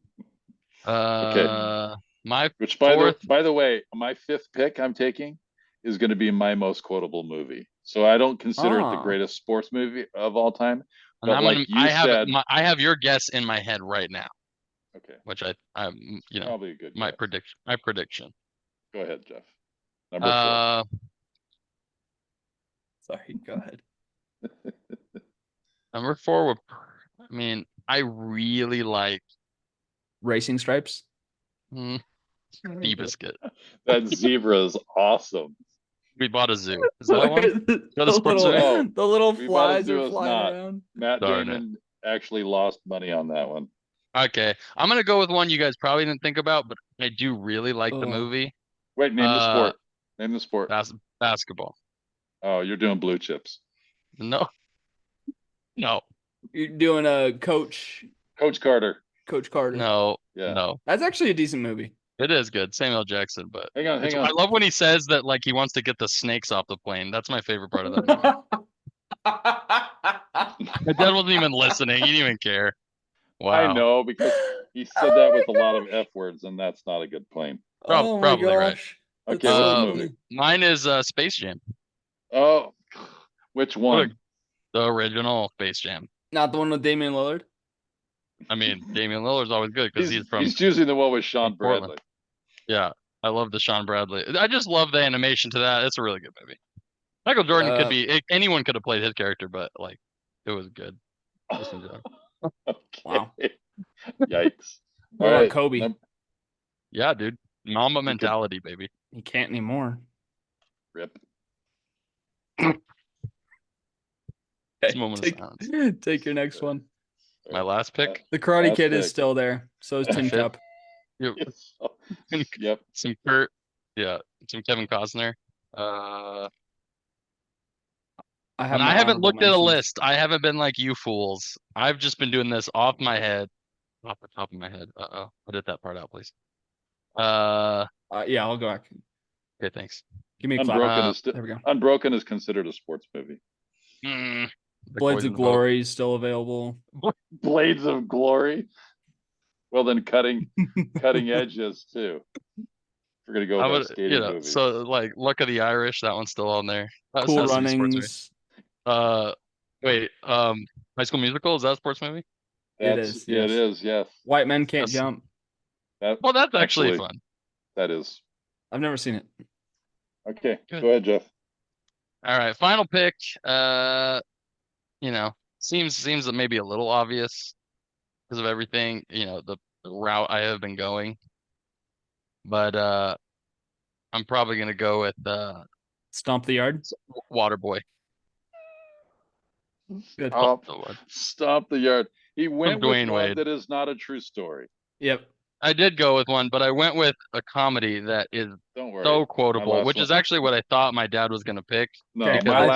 My Which fourth. by the way, my fifth pick I'm taking is going to be my most quotable movie. So I don't consider it the greatest sports movie of all time. And But like you said, I have your guess in my head right now. Okay. Which I'm probably a good my guess. prediction. Go ahead, Jeff. Number 4. Sorry, go ahead. Number 4 would, I mean, I really like Racing Stripes. Seabiscuit. That zebra is awesome. We bought a zoo. Is that one? the little We bought a flies zoo are is flying not. around. Matt Darn Damon actually lost money on that one. Okay, I'm gonna go with one you guys probably didn't think about, but I do really like the Oh. movie. Wait, name the sport. Name the sport. Basketball. Oh, you're doing Blue Chips. No. You're doing a Coach Carter. Coach Carter. No. Yeah. No. That's actually a decent movie. It is good. Samuel Jackson, but hang on. I love when he says that like he wants to get the snakes off the plane. That's my favorite part of that movie. My dad wasn't even listening. He didn't even care. Wow. I know, because he said that with a lot of F words, and that's not a good plane. Oh my Probably gosh. right. Okay, let's move it. Mine is Space Jam. Oh, which one? The original Space Jam. Not the one with Damian Lillard? I mean, Damian Lillard's always good because he's choosing the one with Sean Bradley. Yeah, I love the Sean Bradley. I just love the animation to that. It's a really good movie. Michael Jordan could be anyone could have played his character, but like it was good. Okay. Wow. Yikes. What about Kobe? Yeah, dude. Mamba mentality, baby. He can't anymore. Rip. Take your next one. My last pick. The Karate Kid is still there. So is Tin Cup. Yep. Some Kurt. Yeah. Some Kevin Costner. I haven't looked at a list. I haven't been like you fools. I've just been doing this off my head. Off the top of my head. Edit that part out, please. Yeah, I'll go back. Okay, thanks. Give me a clap. There we go. Unbroken is considered a sports movie. Blades of Glory is still available. Blades of Glory. Well, then cutting edges too. We're gonna go with skating movie. So like Luck of the Irish, that one's still on there. Cool Runnings. Wait, High School Musical, is that a sports movie? It is. Yeah, it is. Yes. White Men Can't Jump. Well, that's actually fun. That is. I've never seen it. Okay, go ahead, Jeff. All right, final pick. Seems maybe a little obvious because of everything, the route I have been going. But I'm probably gonna go with Stomp the Yard. Waterboy. Good. Stomp the Yard. He went with Dwayne one Wade. that is not a true story. Yep. I did go with one, but I went with a comedy that is so quotable, which is actually what I thought my dad was gonna pick. No, I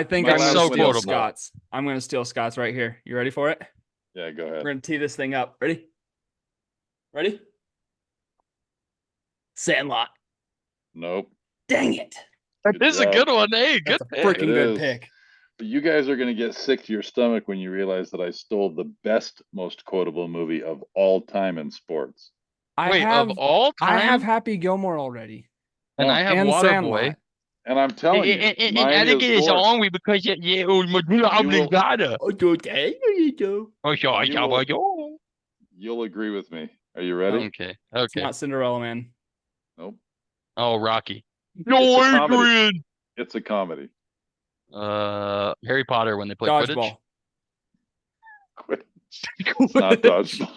think I'm gonna steal Scott's. I'm gonna steal Scott's right here. You ready for it? Yeah, go ahead. We're gonna tee this thing up. Ready? Sandlot. Nope. Dang it. That is a good one. Hey, good pick. Freaking good pick. But you guys are going to get sick to your stomach when you realize that I stole the best, most quotable movie of all time in sports. Of all time? I have Happy Gilmore already. And I have Waterboy. And I'm telling you, and I think it is only because you'll agree with me. Are you ready? Okay. It's not Cinderella Man. Nope. Oh, Rocky. No, Adrian. It's a comedy. Harry Potter when they play Dodgeball. Quidditch. It's not Dodgeball.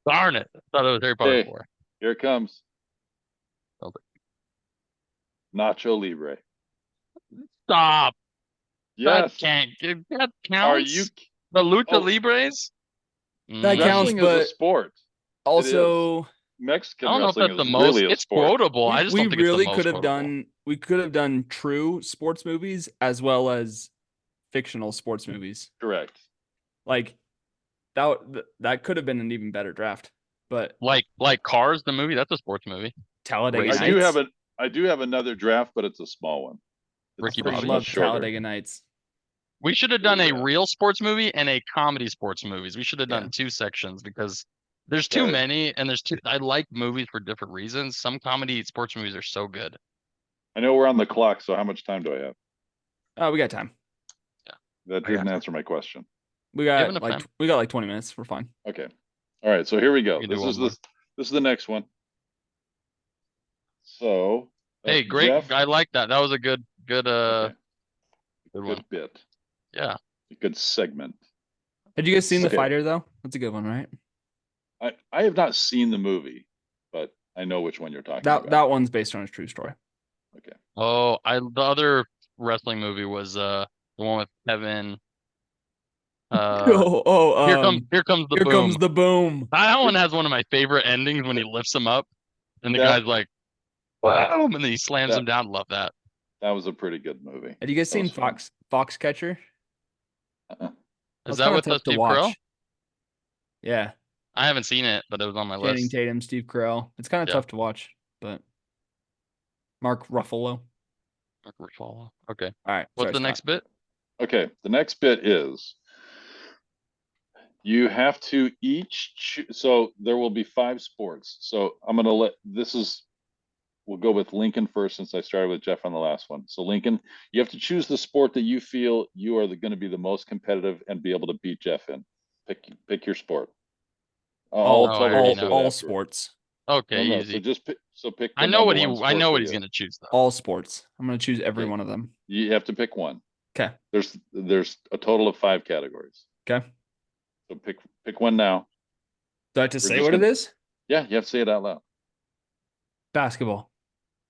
Darn it. I thought it was Harry Potter 4. Here it comes. Nacho Libre. Stop. Yes. That counts. Are you the Lucha Libres? That counts, but is a sport. Also Mexican I don't know if wrestling that's is the really most. It's sport. quotable. I just don't think really it's the could most have quotable. we could have done true sports movies as well as fictional sports movies. Correct. Like that could have been an even better draft. But like Cars, the movie, that's a sports movie. Talladega Nights. I do have another draft, but it's a small one. Ricky I Bobby. love Talladega Nights. We should have done a real sports movie and a comedy sports movies. We should have done 2 sections because There's too Okay. many, and I like movies for different reasons. Some comedy sports movies are so good. I know we're on the clock, so how much time do I have? Oh, we got time. That I didn't got answer my question. We have got enough like time. we got like 20 minutes. We're fine. Okay. All right. So here we go. We can do This one is more. this is the next one. So, Hey, great. Jeff. I like that. That was a good Okay. good Good one. bit. Yeah. A good segment. Had you guys seen The Okay. Fighter though? That's a good one, right? I have not seen the movie, but I know which one you're talking That about. that one's based on a true story. Okay. Oh, the other wrestling movie was the one with Kevin. Here comes the Here boom. comes the boom. That one has one of my favorite endings when he lifts him up and the That- guy's like, "Wow!" and then he slams him down. Love that. That was a pretty good movie. Have you guys That seen was fun. Foxcatcher? Uh-uh. Is That's that kinda with tough to Steve watch. Carell? Yeah, I haven't seen it, but it was on my Channing list. Tatum, Steve Carell. It's kind of Yeah. tough to watch, but Mark Ruffalo. Follow. Okay. All right. What's sorry, the Scott. next bit? Okay. The next bit is you have to each so there will be 5 sports. So I'm going to we'll go with Lincoln first since I started with Jeff on the last one. So Lincoln, you have to choose the sport that you feel you are going to be the most competitive and be able to beat Jeff in. Pick your sport. All, I'll tell the already rest know. of it all afterward. sports. Okay, No, easy. so just pick I the know number one I know sport what for he's you. gonna choose though. All sports. I'm gonna choose every Okay. one of them. You have to pick one. Okay. There's a total of 5 categories. Okay. So pick one now. Do I have to We're say just what gonna- it is? Yeah, you have to say it out loud. Basketball.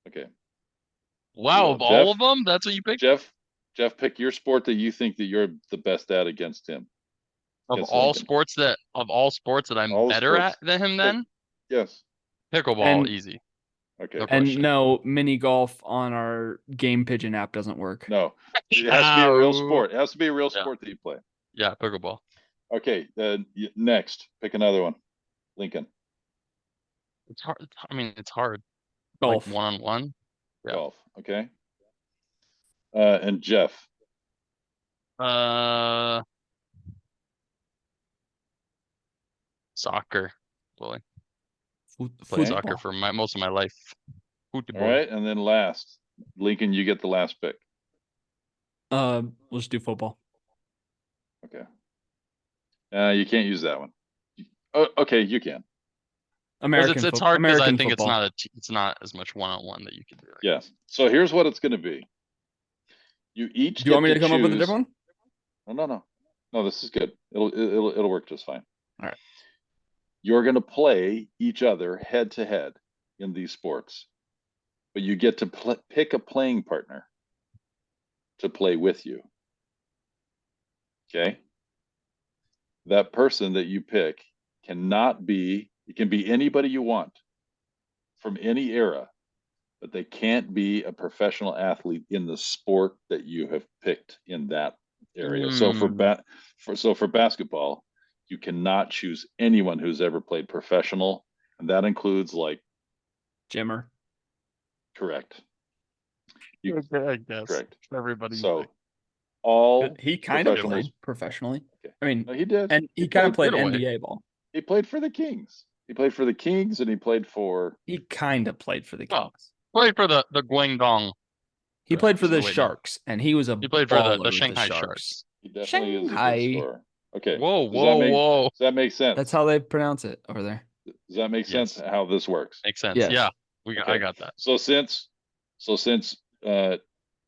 Okay. Wow, You of go. all Jeff? of them, that's what you picked? Jeff, pick your sport that you think that you're the best at against him. Of Against all Lincoln. sports that I'm All the better sports. at than him then? Yes. Pickleball, And- easy. Okay. No And question. no, mini golf on our Game Pigeon app doesn't work. No. It has to be a real Ow. sport. It has to be a real Yeah. sport that you play. Yeah, pickleball. Okay. Next, pick another one. Lincoln. It's hard. I mean, it's hard. Golf. Like one-on-one. Yeah. Golf. Okay. And Jeff. Soccer. Boy, played Football. soccer for most of my life. All Football. right. And then last, Lincoln, you get the last pick. Let's do football. Okay. You can't use that one. Okay, you can. American It's football. hard because I American think football. it's not as much one-on-one that you can do. Yes. So here's what it's going to be. You each Do you want me get to come up with a choose- different one? No, this is good. It'll work just fine. All right. You're going to play each other head to head in these sports, but you get to pick a playing partner to play with you. Okay. That person that you pick it can be anybody you want from any era, but they can't be a professional athlete in the sport that you have picked in that area. So for basketball, you cannot choose anyone who's ever played professional, and that includes like Jimmer. correct. Okay, I guess. Correct. Everybody. So all He kind of professionals- played professionally. Okay. I mean, No, he did. and he kind of played good away. NBA ball. He played for the Kings. He played for the Kings, and he played for. He kind of played for the Oh, Kings. played for the Guangdong. He played for the Wait, no. Sharks, and he was a He played for baller the with Shanghai Sharks. Sharks. He definitely is a Shanghai. good scorer. Okay. Whoa, Does that make sense? That's how they pronounce it over there. Does that make sense? Yes. How this works? Makes sense. Yes. Yeah, I Okay. got that. So since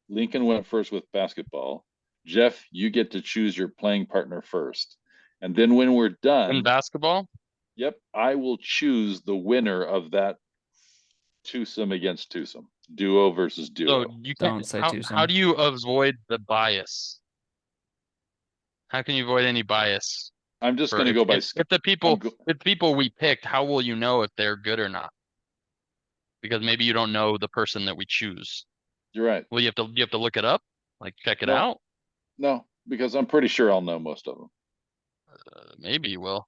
Lincoln went first with basketball, Jeff, you get to choose your playing partner first, and then when we're done, In basketball, yep, I will choose the winner of that twosome against twosome, duo versus duo. so you Don't can't. say How twosome. do you avoid the bias? How can you avoid any bias? I'm just Or going to go by. if the people we picked, how will you know if they're good or not? Because maybe you don't know the person that we choose. You're right. Well, you have to look it up, like check it No. out. No, because I'm pretty sure I'll know most of them. Maybe you will.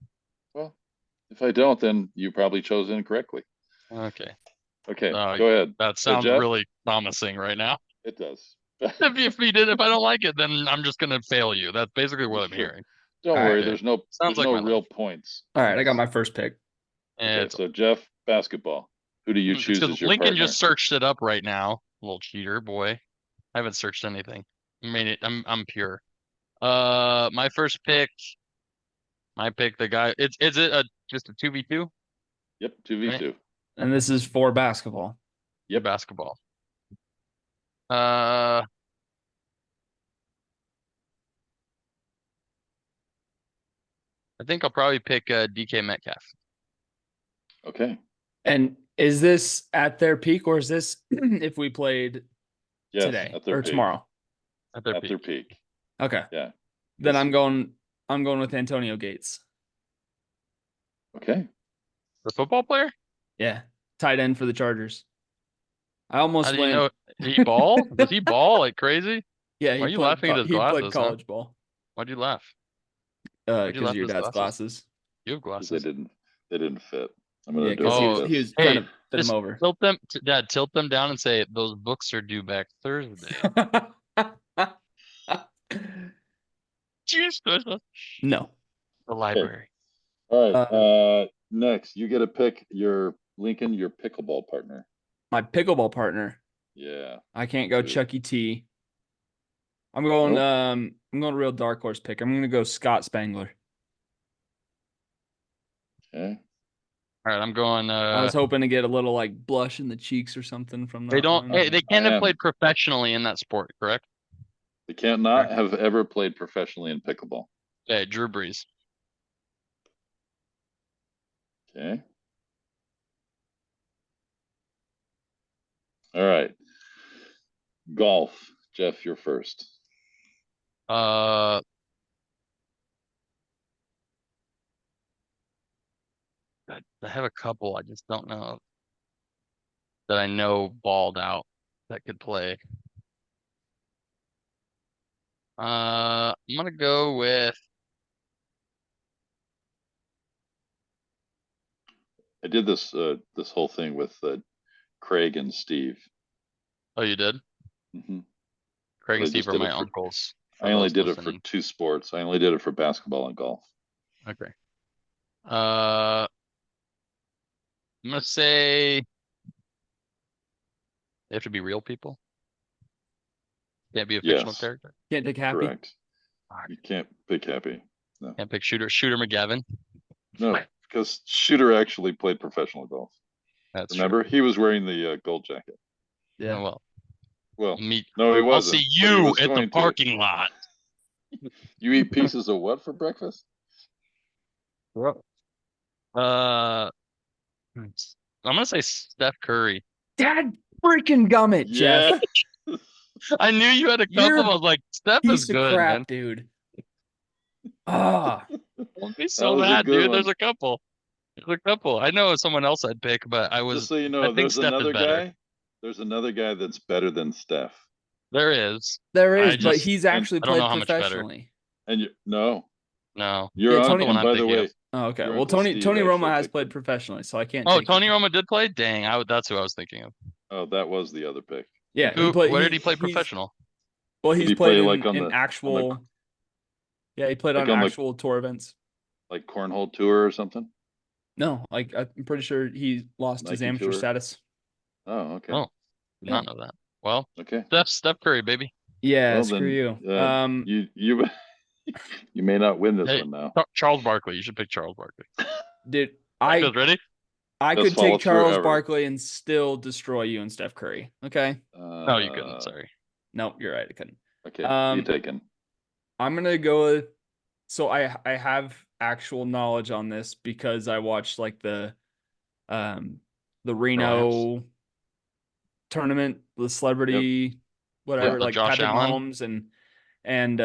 Well, if I don't, then you probably chose incorrectly. Okay, Okay, No, go ahead. that sounds Jeff? really promising right now. It does. If I don't like it, then I'm just gonna fail you. That's basically what I'm Sure. hearing. Don't All worry. right. There's no Sounds like my real life. points. All right, I got my first pick. Okay, It's, so Jeff, basketball. Who do you it's choose because as your Lincoln partner? just searched it up right now. Little cheater, boy. I haven't searched anything. I mean, I'm pure. My first pick. My pick. The guy. Is it just a 2v2? Yep, 2v2. And this is for basketball. Yep. Basketball. I think I'll probably pick DK Metcalf. Okay. And is this at their peak, or is this if we played Yes, today at their or peak. tomorrow? At their At peak. their peak. Okay. Yeah. Then Yes. I'm going with Antonio Gates. Okay. The football player? Yeah. Tight end for the Chargers. I almost How do you went. know he ball? Does he ball like crazy? Yeah, Why are you laughing at his he played glasses, huh? college ball. Why'd you laugh? Why'd you Because laugh of your at his dad's glasses? glasses. You have 'Cause they glasses. didn't fit. I'm Yeah, gonna do it because like Oh, this. he was hey, trying to fit him just over. tilt them, Dad. Tilt them down and say those books are due back Thursday. Jesus, the No. library. All right. Next, you get to pick your Lincoln, your pickleball partner. My pickleball partner. Yeah. I can't go Dude. Chucky T. I'm going Nope. I'm going real dark horse pick. I'm gonna go Scott Spangler. Okay. All right, I'm going. I was hoping to get a little like blush in the cheeks or something from that They don't. one. Hey, they can't I have am. played professionally in that sport, correct? They can't not have ever played professionally in pickleball. Okay, Drew Brees. Okay. All right. Golf. Jeff, you're first. I have a couple. I just don't know that I know balled out that could play. I'm gonna go with. I did this this whole thing with Craig and Steve. Oh, you did? Mm-hmm. Craig But and I Steve just are did my it for. uncles. I only those did it for listening. 2 sports. I only did it for basketball and golf. Okay. I'm gonna say they have to be real people. Can't be a fictional Yes, character. Can't take Happy. correct. Fuck. You can't pick Happy. No. Can't pick Shooter McGavin. No, because Shooter actually played professional golf. That's Remember, he was wearing the gold jacket. true. Yeah. Oh, well, Well, meet. no, he I'll wasn't. see but he you was at the going to. parking lot. You eat pieces of what for breakfast? I'm gonna say Steph Curry. Dad freaking gummit, Yeah. Jeff. I knew you had a couple. You're I was like, Steph is Piece of good, crap, man. dude. Ah. Don't be That so was a mad, good dude. one. There's a couple. There's a couple. I know someone else I'd pick, but Just so you I know, think there's Steph another is better. guy. There's another guy that's better than Steph. There is. There I is, but just he's and actually I don't know played how much better. professionally. And you no, No, your Yeah, that's Tony- the uncle. one And I'm by the thinking way, of. Oh, okay. your Well, Uncle Tony Steve Roma actually has picked played him. professionally, so I can't Oh, take Tony him. Roma did play? Dang, that's who I was thinking of. Oh, that was the other pick. Yeah, Who? he played. Where did he play he's professional? well, Did he's he played play in like on in the actual. Yeah, he played like on on the actual tour events. like cornhole tour or something? No, like I'm pretty sure he lost his Nike amateur tour? status. Oh, okay. Oh, did not know that. Well, Okay. Steph Curry, baby. Yeah, Well screw then, you. you you may not win this Hey, one now. Charles Barkley. You should pick Charles Barkley. Dude, Guys, ready? I Best could take follow-through Charles ever. Barkley and still destroy you and Steph Curry. Okay. No, you couldn't. Sorry. No, you're right. I couldn't. Okay, you taken. I'm gonna go with. So I have actual knowledge on this because I watched like the Reno tournament, the celebrity, whatever, the like Josh Patrick Allen. Mahomes and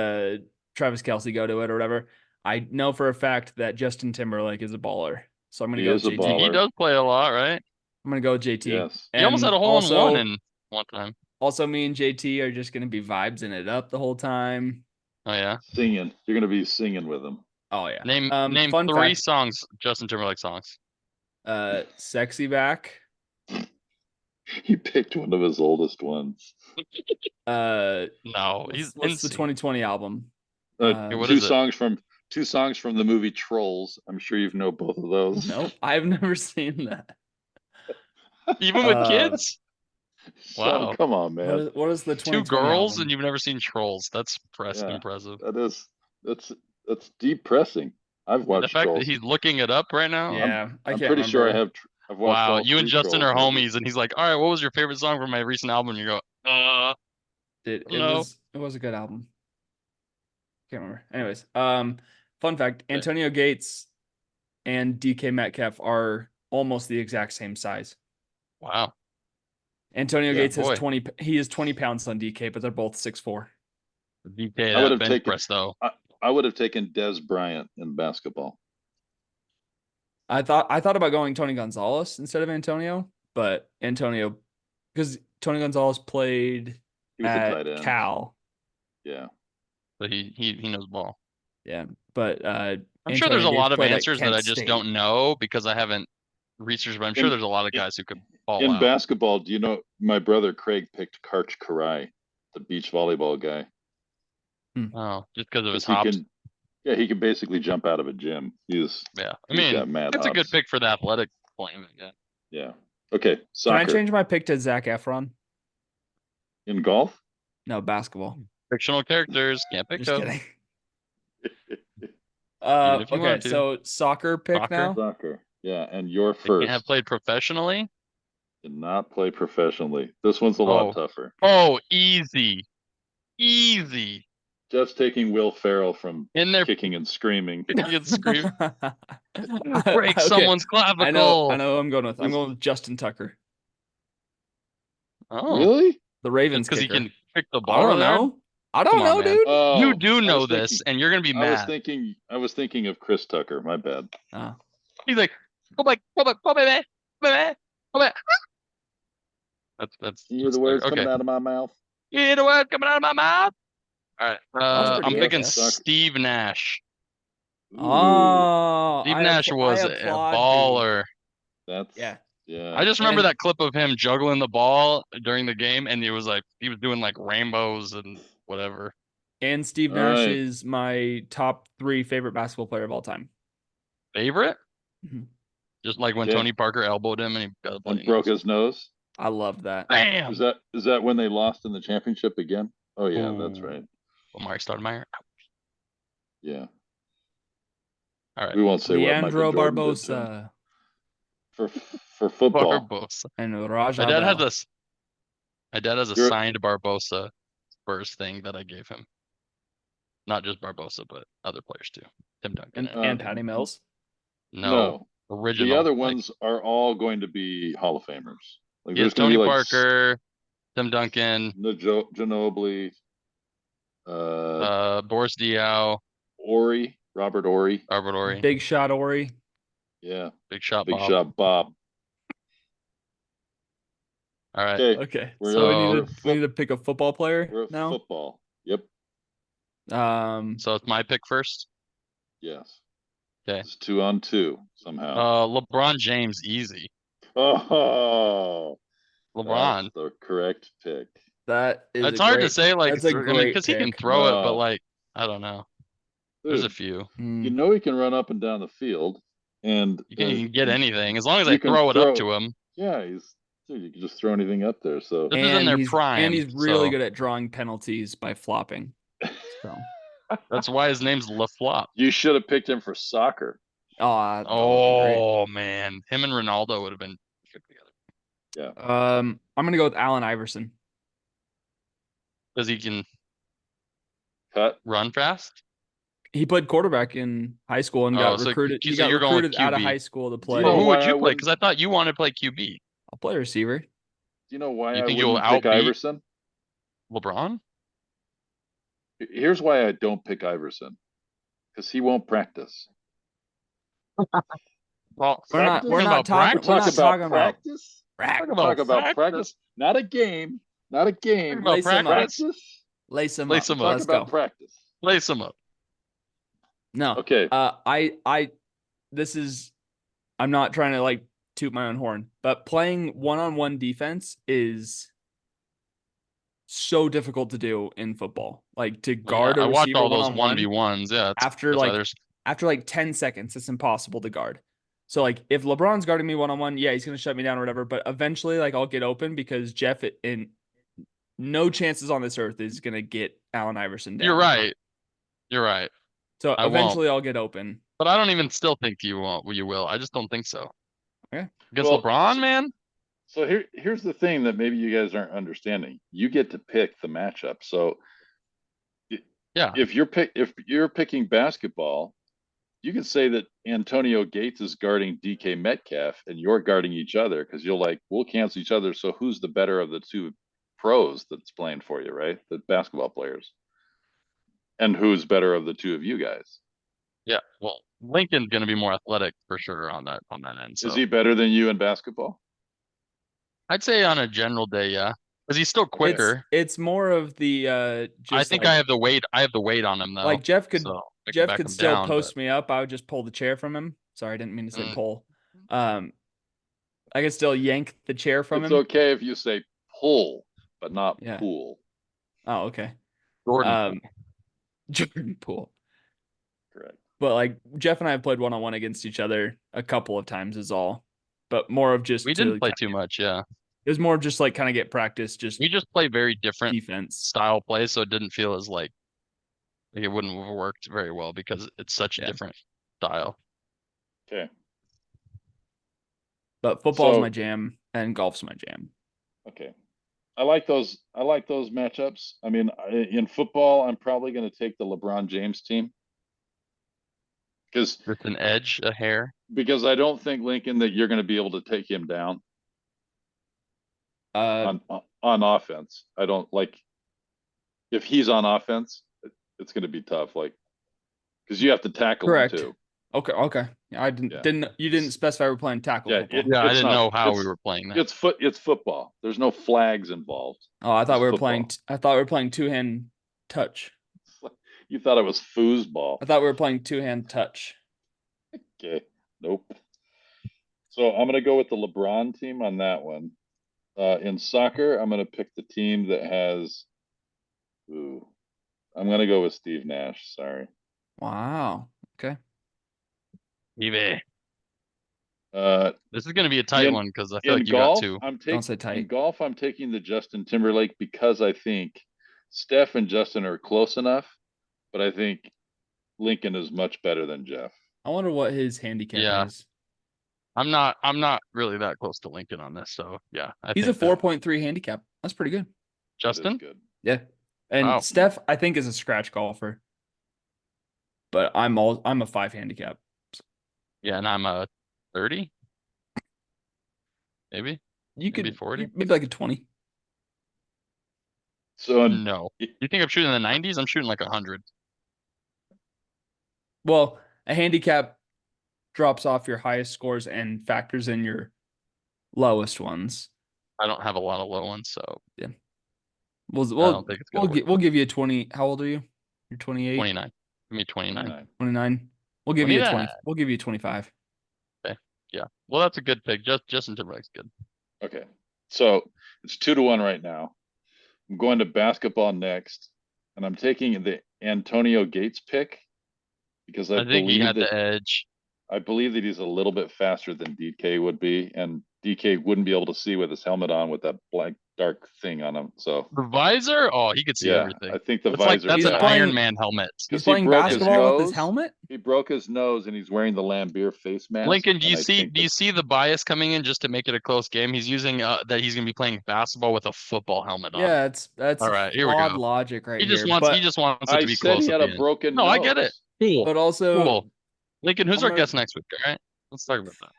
Travis Kelce go to it or whatever. I know for a fact that Justin Timberlake is a baller, so I'm gonna He go is with a JT. baller. He does play a lot, right? I'm gonna go with JT. Yes. He almost And had a hole in one in one time. Also, me and JT are just gonna be vibesing it up the whole time. Oh yeah. Singing. You're gonna be singing with him. Oh yeah. Name fun 3 fact, songs, Justin Timberlake songs. Sexy Back. He picked one of his oldest ones. No, he's what's the 2020 album? what 2 is it? songs from two songs from the movie Trolls. I'm sure you know both of those. Nope, I've never seen that. Even with kids? So, Wow. come on, man. What is the 2020 2 girls album? and you've never seen Trolls. That's Yeah. impressive. That's depressing. I've The watched fact that Trolls. he's looking it up right now. Yeah, I I'm can't pretty sure I remember. have. I've watched Wow, all you and 3 Justin Trolls are movies. homies, and he's like, "All right, what was your favorite song from my recent album?" And you go, It No. was a good album. Can't remember. Anyways, fun fact: Antonio Gates and DK Metcalf are almost the exact same size. wow." Antonio Yeah, Gates has boy. 20. He is 20 pounds on DK, but they're both 6'4". DK I would that have bench taken. press though. I would have taken Des Bryant in basketball. I thought about going Tony Gonzalez instead of Antonio, but Antonio, because Tony Gonzalez played He was a tight at end. Cal. Yeah. But he knows ball. Yeah, but I'm sure there's a lot of played at answers that Kent I just State. don't know because I haven't researched, but I'm sure there's a lot of guys who could fall In out. basketball, do you know my brother Craig picked Karch Karai, the beach volleyball guy? Oh, just because of his He hops. he can basically jump out of a gym. He's Yeah. I got mean, mad it's a good hops. pick for the athletic playing. Yeah. Yeah. Okay. Can Soccer. I change my pick to Zach Efron? In golf? No, basketball. Fictional characters can't pick Just up. kidding. Even if you Okay, want to. so soccer pick Soccer? now. Soccer. Yeah, and you're They first. can't have played professionally. Did not play professionally. This one's a lot tougher. Oh, easy. Easy. Jeff's taking Will Ferrell from In there Kicking and Screaming. you can scream. Break Okay, someone's clavicle. I know who I'm going with. I'm going with Justin Tucker, Oh, Really? the Ravens because he kicker. can pick the I ball. don't know. I don't Come on, know, man. dude. Oh, You do I know was this, thinking- and you're gonna be mad. I was thinking of Chris Tucker. My bad. Oh. He's like, go back, baby. That's You hear the that's words okay. coming out of my mouth? You hear the word coming out of my mouth? All right. pretty I'm good, picking Jeff. Steve Nash. Oh, Steve Nash was a applaud baller. That's Yeah. I just remember And- that clip of him juggling the ball during the game, and he was doing like rainbows and whatever. And Steve All Nash right. is my top 3 favorite basketball player of all time. Favorite? Mhm. Just like when Okay. Tony Parker elbowed him and he got a bloody And broke nose. his nose. I love that. Bam! Is that when they lost in the championship again? Oh yeah, that's Ooh. right. Mark Stoudemire. Yeah. All right. We won't say what Michael Leandro Jordan did to him. Barbosa For football. Barbosa. and Raj My dad has Bell. a You're- signed Barbosa Spurs thing that I gave him. Not just Barbosa, but other players too. Tim Duncan. and Patty Mills. No, original. The other like, ones are all going to be Hall of Famers. Like he has there's going to Tony be like Parker, Tim Duncan, Ginobili, Boris Diaw, Robert Ory. Albert Ory, Big Shot Ori. Yeah. Big Shot Big Bob. Shot Bob. All right. Okay. We're So at we need to pick a football player we're at now. football. Yep. So it's my pick first. Yes. Okay. It's 2-on-2 somehow. LeBron James, easy. Oh, LeBron. that's the correct pick. That is It's hard to say, like, that's a great because he can pick. throw it, but No. like, I don't know. There's a Dude, few. you know he can run up and down the field, and You can get anything as long as you I can throw it up throw- to him. Yeah, dude, you can just throw anything up there. So This is in their prime. And he's really so good at drawing penalties by flopping. So That's why his name's LaFlop. you should have picked him for soccer. Oh man, him and Ronaldo would have been good together. Yeah. I'm gonna go with Allen Iverson. Because he can Cut. run fast. He played quarterback in high school and got so recruited. He so got you're going with recruited out of QB. high school to play. know Well, who why would I you play? wouldn't- Because I thought you wanted to play QB. I'll play receiver. Do you know why You I think you'll wouldn't pick outbeat- Iverson? LeBron? Here's why I don't pick Iverson. Because he won't practice. Well, We're not talking about talking. practice. We're not talking about practice. practice. Talk about practice. Not a game. Not a game. Talking about Lace him up. Practice. Lace him Lace up. him up. Talk Let's about go. practice. Lace him up. No. Okay. I'm not trying to like toot my own horn, but playing one-on-one defense is so difficult to do in football. Like to guard I a watched receiver all those one-on-one 1v1s. Yeah. after that's why like there's after like 10 seconds, it's impossible to guard. So like if LeBron's guarding me one-on-one, yeah, he's gonna shut me down or whatever. But eventually, like I'll get open because Jeff in no chances on this earth is gonna get Allen Iverson down. You're right. You're right. So I won't. eventually I'll get open. But I don't even still think you won't. You will. I just don't think so. Okay. Against Well, LeBron, man. So here's the thing that maybe you guys aren't understanding. You get to pick the matchup. So Yeah. if you're picking basketball, you could say that Antonio Gates is guarding DK Metcalf and you're guarding each other because we'll cancel each other. So who's the better of the two pros that's playing for you, right? The basketball players. And who's better of the two of you guys? Yeah. Well, Lincoln's going to be more athletic for sure on that end. So Is he better than you in basketball? I'd say on a general day, yeah. Because he's still quicker. It's more of the I think I have the weight. I have the weight on him though. Like Jeff could so Jeff could still down, post me up. I would just pull the chair from him. Sorry, I didn't mean to say pull. I could still yank the chair from him. It's okay if you say pull, but not Yeah. pool. Oh, okay. Jordan. Jordan Poole. Correct. But like Jeff and I have played one-on-one against each other a couple of times is all. But more of just We didn't play too much, yeah. It was more of just like kind of get practice, we just play very different defense style plays, so it didn't feel as like it wouldn't have worked very well because it's such a different style. Okay. But football's my jam and golf's my jam. Okay. I like those matchups. I mean, in football, I'm probably going to take the LeBron James team. Because with an edge, a hair. Because I don't think, Lincoln, that you're going to be able to take him down. On offense. I don't like if he's on offense, it's going to be tough. Like, because you have to tackle him too. Okay. I didn't. You didn't specify we're playing tackle. Yeah, football. I didn't know how we were playing that. It's football. There's no flags involved. Oh, I thought we were playing. I thought we were playing two-hand touch. You thought it was foosball. I thought we were playing two-hand touch. Okay. Nope. So I'm going to go with the LeBron team on that one. In soccer, I'm going to pick the team that has. I'm going to go with Steve Nash. Sorry. Wow. Okay. eBay. This is going to be a tight one because I feel like you golf, got two. Don't say tight. In golf, I'm taking the Justin Timberlake because I think Steph and Justin are close enough, but I think Lincoln is much better than Jeff. I wonder what his handicap is. I'm not really that close to Lincoln on this, so yeah. He's a 4.3 handicap. That's pretty good. Justin? Good. Yeah. And Steph, I think, is a scratch golfer. But I'm a 5 handicap. Yeah, and I'm a 30. Maybe. You could be 40. Maybe like a 20. So no. You think I'm shooting in the 90s? I'm shooting like 100. Well, a handicap drops off your highest scores and factors in your lowest ones. I don't have a lot of low ones, so yeah. I don't think it's we'll give you a 20. How old are you? You're 28. 29. Give me 29. 29. We'll give you a 20. We'll give you a 25. Okay. Yeah. Well, that's a good pick. Justin Timberlake's good. Okay. So it's 2-1 right now. I'm going to basketball next, and I'm taking the Antonio Gates pick because I think he had the edge. I believe that he's a little bit faster than DK would be, and DK wouldn't be able to see with his helmet on with that black dark thing on him. So the visor, he could see everything. I think the visor. That's an Iron Man helmet. He's playing basketball with his helmet. He broke his nose, and he's wearing the Lambeer face mask. Lincoln, do you see the bias coming in just to make it a close game? He's using that he's going to be playing basketball with a football helmet on. Yeah, that's all right. Here we go. Logic right he just here. Wants it to be close. He had a broken nose. I get it. Cool. But also, cool. Lincoln, who's our guest next week? All right, let's talk about that.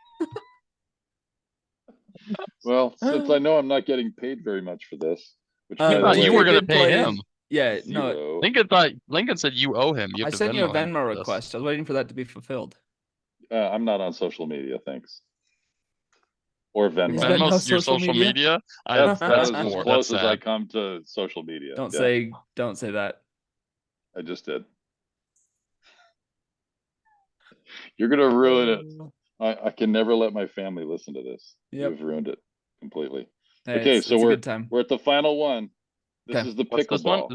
Well, since I know I'm not getting paid very much for this, which you were going to pay him. Yeah, no. Lincoln said you owe him. I sent you a Venmo request. I was waiting for that to be fulfilled. I'm not on social media, thanks. Or Venmo. Venmo's your social media? That's as close as I come to social media. Don't say that. I just did. You're gonna ruin it. I can never let my family listen to this. Yep. You've ruined it completely. Hey, okay, so we're at the final one. This is the pickleball.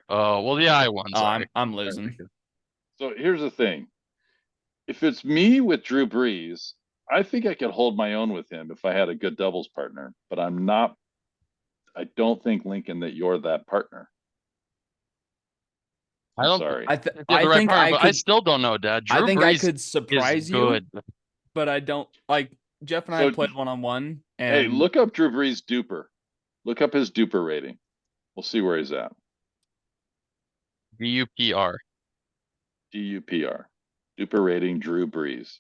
Well, yeah, I won. Oh, I'm losing. So here's the thing. if it's me with Drew Brees, I think I could hold my own with him if I had a good doubles partner, but I'm not. I don't think, Lincoln, that you're that partner. I I'm don't sorry. if you have the right partner, but I still don't know, Dad. I Drew think I Brees could is surprise you, good. but I don't like Jeff and I So, played one-on-one hey, and look up Drew Brees duper. Look up his duper rating. We'll see where he's at. DUPR. DUPR. Duper rating Drew Brees,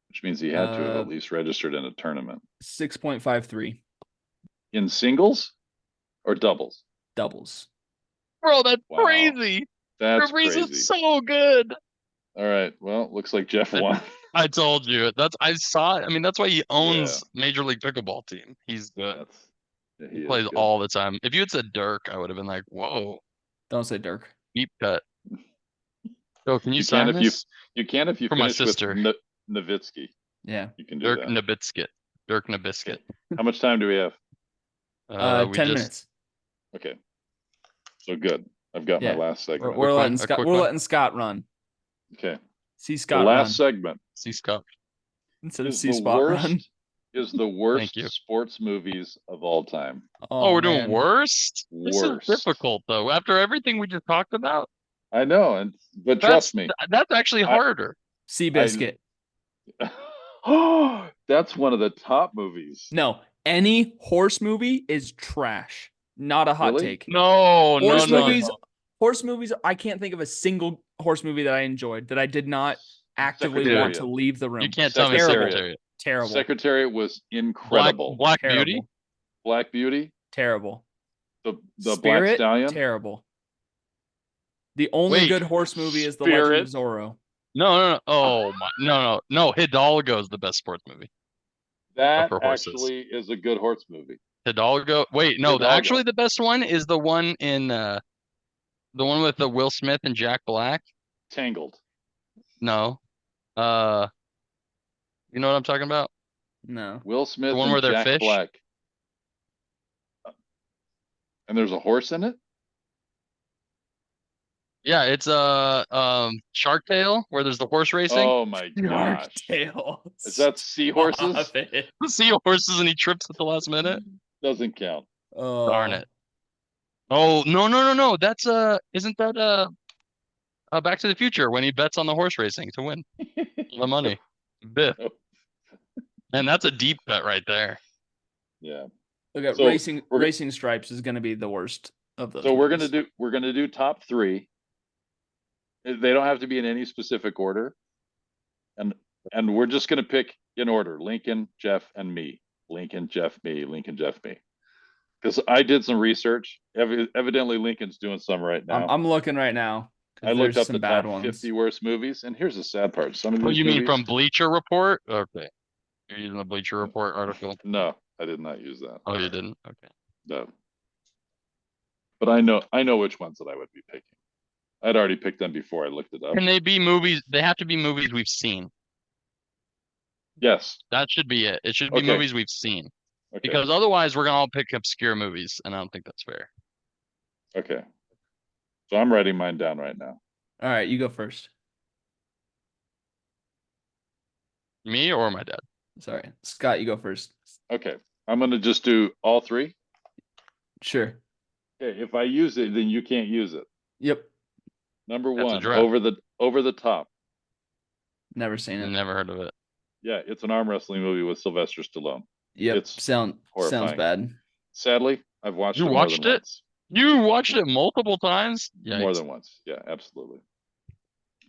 which means he had to have at least registered in a tournament. 6.53 In singles or doubles? doubles. Bro, that's Wow. crazy. That's Drew Brees crazy. is so good. All right. Well, looks like Jeff won. I told you. I saw it. I mean, that's why he owns Yeah. Major League Pickleball team. He's good. He He plays is good. all the time. If you had said Dirk, I would have been like, whoa, Don't say Dirk. deep cut. So can you You sign can if this? you can if you For my finish with sister. Nowitzki. Yeah. You can do Dirk that. Nabiscuit. Dirk Nabiscuit. How much time do we have? 10 minutes. Okay. So good. I've got my Yeah. last segment. We're letting one, a Scott. quick We're one. letting Scott run. Okay. See The Scott run last segment See Scott. instead of is see the Spot run. worst is the worst you. sports movies of all time. Oh, we're man. doing worst? This is Worst. difficult though. After everything we just talked about, I know, but trust me, that's actually harder. Seabiscuit. Oh, that's one of the top movies. No, any horse movie is trash. Not a hot Really? take. No, Horse no, movies. no. Horse movies. I can't think of a single horse movie that I enjoyed that I did not actively want Secretariat. to leave the room. You can't tell me Terrible. Secretariat. Terrible. Secretariat was incredible. Black Terrible. Beauty. Black Beauty, Terrible. the Spirit, Black Stallion. Terrible. The only Wait, good horse movie is The Legend of Spirit. Zorro. No. Oh my, no. Hidalgo is the best sports movie. That for horses. actually is a good horse movie. Hidalgo. Wait, no. Hidalgo. Actually, the best one is the one in the one with the Will Smith and Jack Black. Tangled. No. You know what I'm talking about? No. Will Smith The one and where they're Jack fish? Black. And there's a horse in it? Yeah, it's Shark Tale where there's the horse racing. Oh my gosh. Tails. Is that seahorses? The seahorses and he trips at the last minute. Doesn't count. Oh. Darn it. Oh no. That's isn't that Back to the Future when he bets on the horse racing to win the money. Biff. And that's a deep bet right there. Yeah. Okay, So, racing stripes is going to be the worst of those. So we're movies. gonna do top three. They don't have to be in any specific order. And we're just gonna pick in order: Lincoln, Jeff, and me. Lincoln, Jeff, me. Lincoln, Jeff, me. Because I did some research. Evidently, Lincoln's doing some right now. I'm looking right now. I looked up some the bad top ones. 50 worst movies, and here's the sad part: some of Oh, these you movies, mean from Bleacher Report? Okay. You're using the Bleacher Report article? No, I did not use that. Oh, you didn't? Okay. No. But I know which ones that I would be picking. I'd already picked them before I looked it up. Can they be movies? They have to be movies we've seen. Yes. That should be it. It should be Okay. movies we've seen. Okay. Because otherwise we're gonna all pick obscure movies, and I don't think that's fair. Okay. So I'm writing mine down right now. All right, you go first. Me or my dad? Sorry, Scott, you go first. Okay. I'm gonna just do all three. Sure. Okay. If I use it, then you can't use it. Yep. Number That's a one, draft. over the top. Never seen it. Never heard of it. Yeah, it's an arm wrestling movie with Sylvester Stallone. Yep. It's Sounds horrifying. bad. Sadly, I've watched You it more watched than it? once. You watched it multiple times? More Yikes. than once. Yeah, absolutely.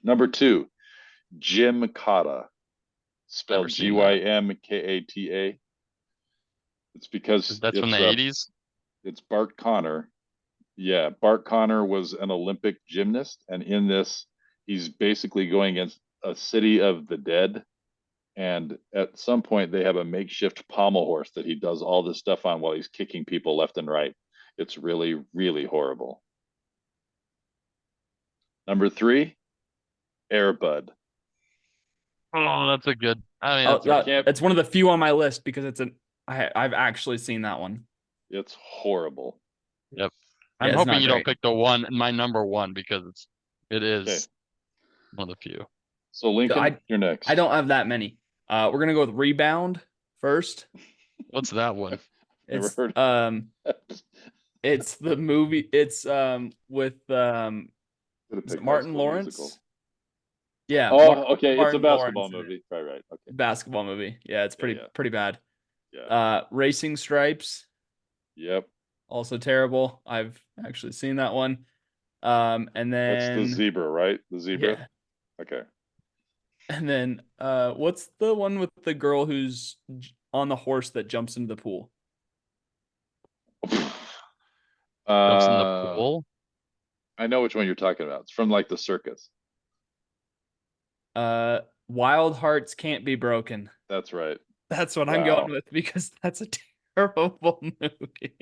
Number two, Jim Cotta, spelled Never seen that. Gymkata. It's because That's from the 80s? It's Bart Connor. Yeah, Bart Connor was an Olympic gymnast, and in this, he's basically going against a city of the dead. And at some point, they have a makeshift pommel horse that he does all this stuff on while he's kicking people left and right. It's really, really horrible. Number three, Air Bud. Oh, that's a good. I mean, It's one of the few on my list because I've actually seen that one. It's horrible. Yep. Yeah, I'm it's hoping not you great. don't pick the one, my number one, because it is one of the few. So Lincoln, you're next. I don't have that many. We're gonna go with Rebound first. What's that one? Never It's heard of it's the movie. It's with Could have is it picked High Martin School Lawrence? Musical. Yeah. Oh, okay. It's a Martin basketball Lawrence in it. movie. Right. Okay. Basketball movie. Yeah, it's pretty yeah. pretty bad. Yeah. Racing Stripes, Yep. also terrible. I've actually seen that one. And That's the then zebra, right? The zebra. yeah. Okay. And then what's the one with the girl who's on the horse that jumps into the pool? Jumps in the pool. I know which one you're talking about. It's from like the circus. Wild Hearts Can't Be Broken. That's right. That's what I'm going with because that's a terrible movie.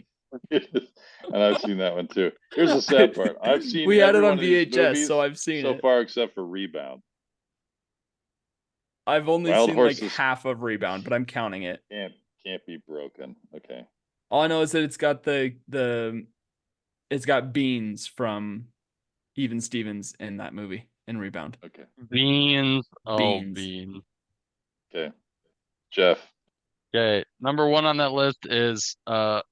And I've seen that one too. Here's the sad part. I've seen we had it every on one of these VHS, movies so I've seen so it far except for Rebound. I've only Wild seen like Horses half of Rebound, but I'm counting it. Can't be broken. Okay. All I know is that it's got it's got Beans from Even Stevens in that movie in Rebound. Okay. Beans. Oh, Beans. beans. Okay. Jeff. Okay. Number one on that list is the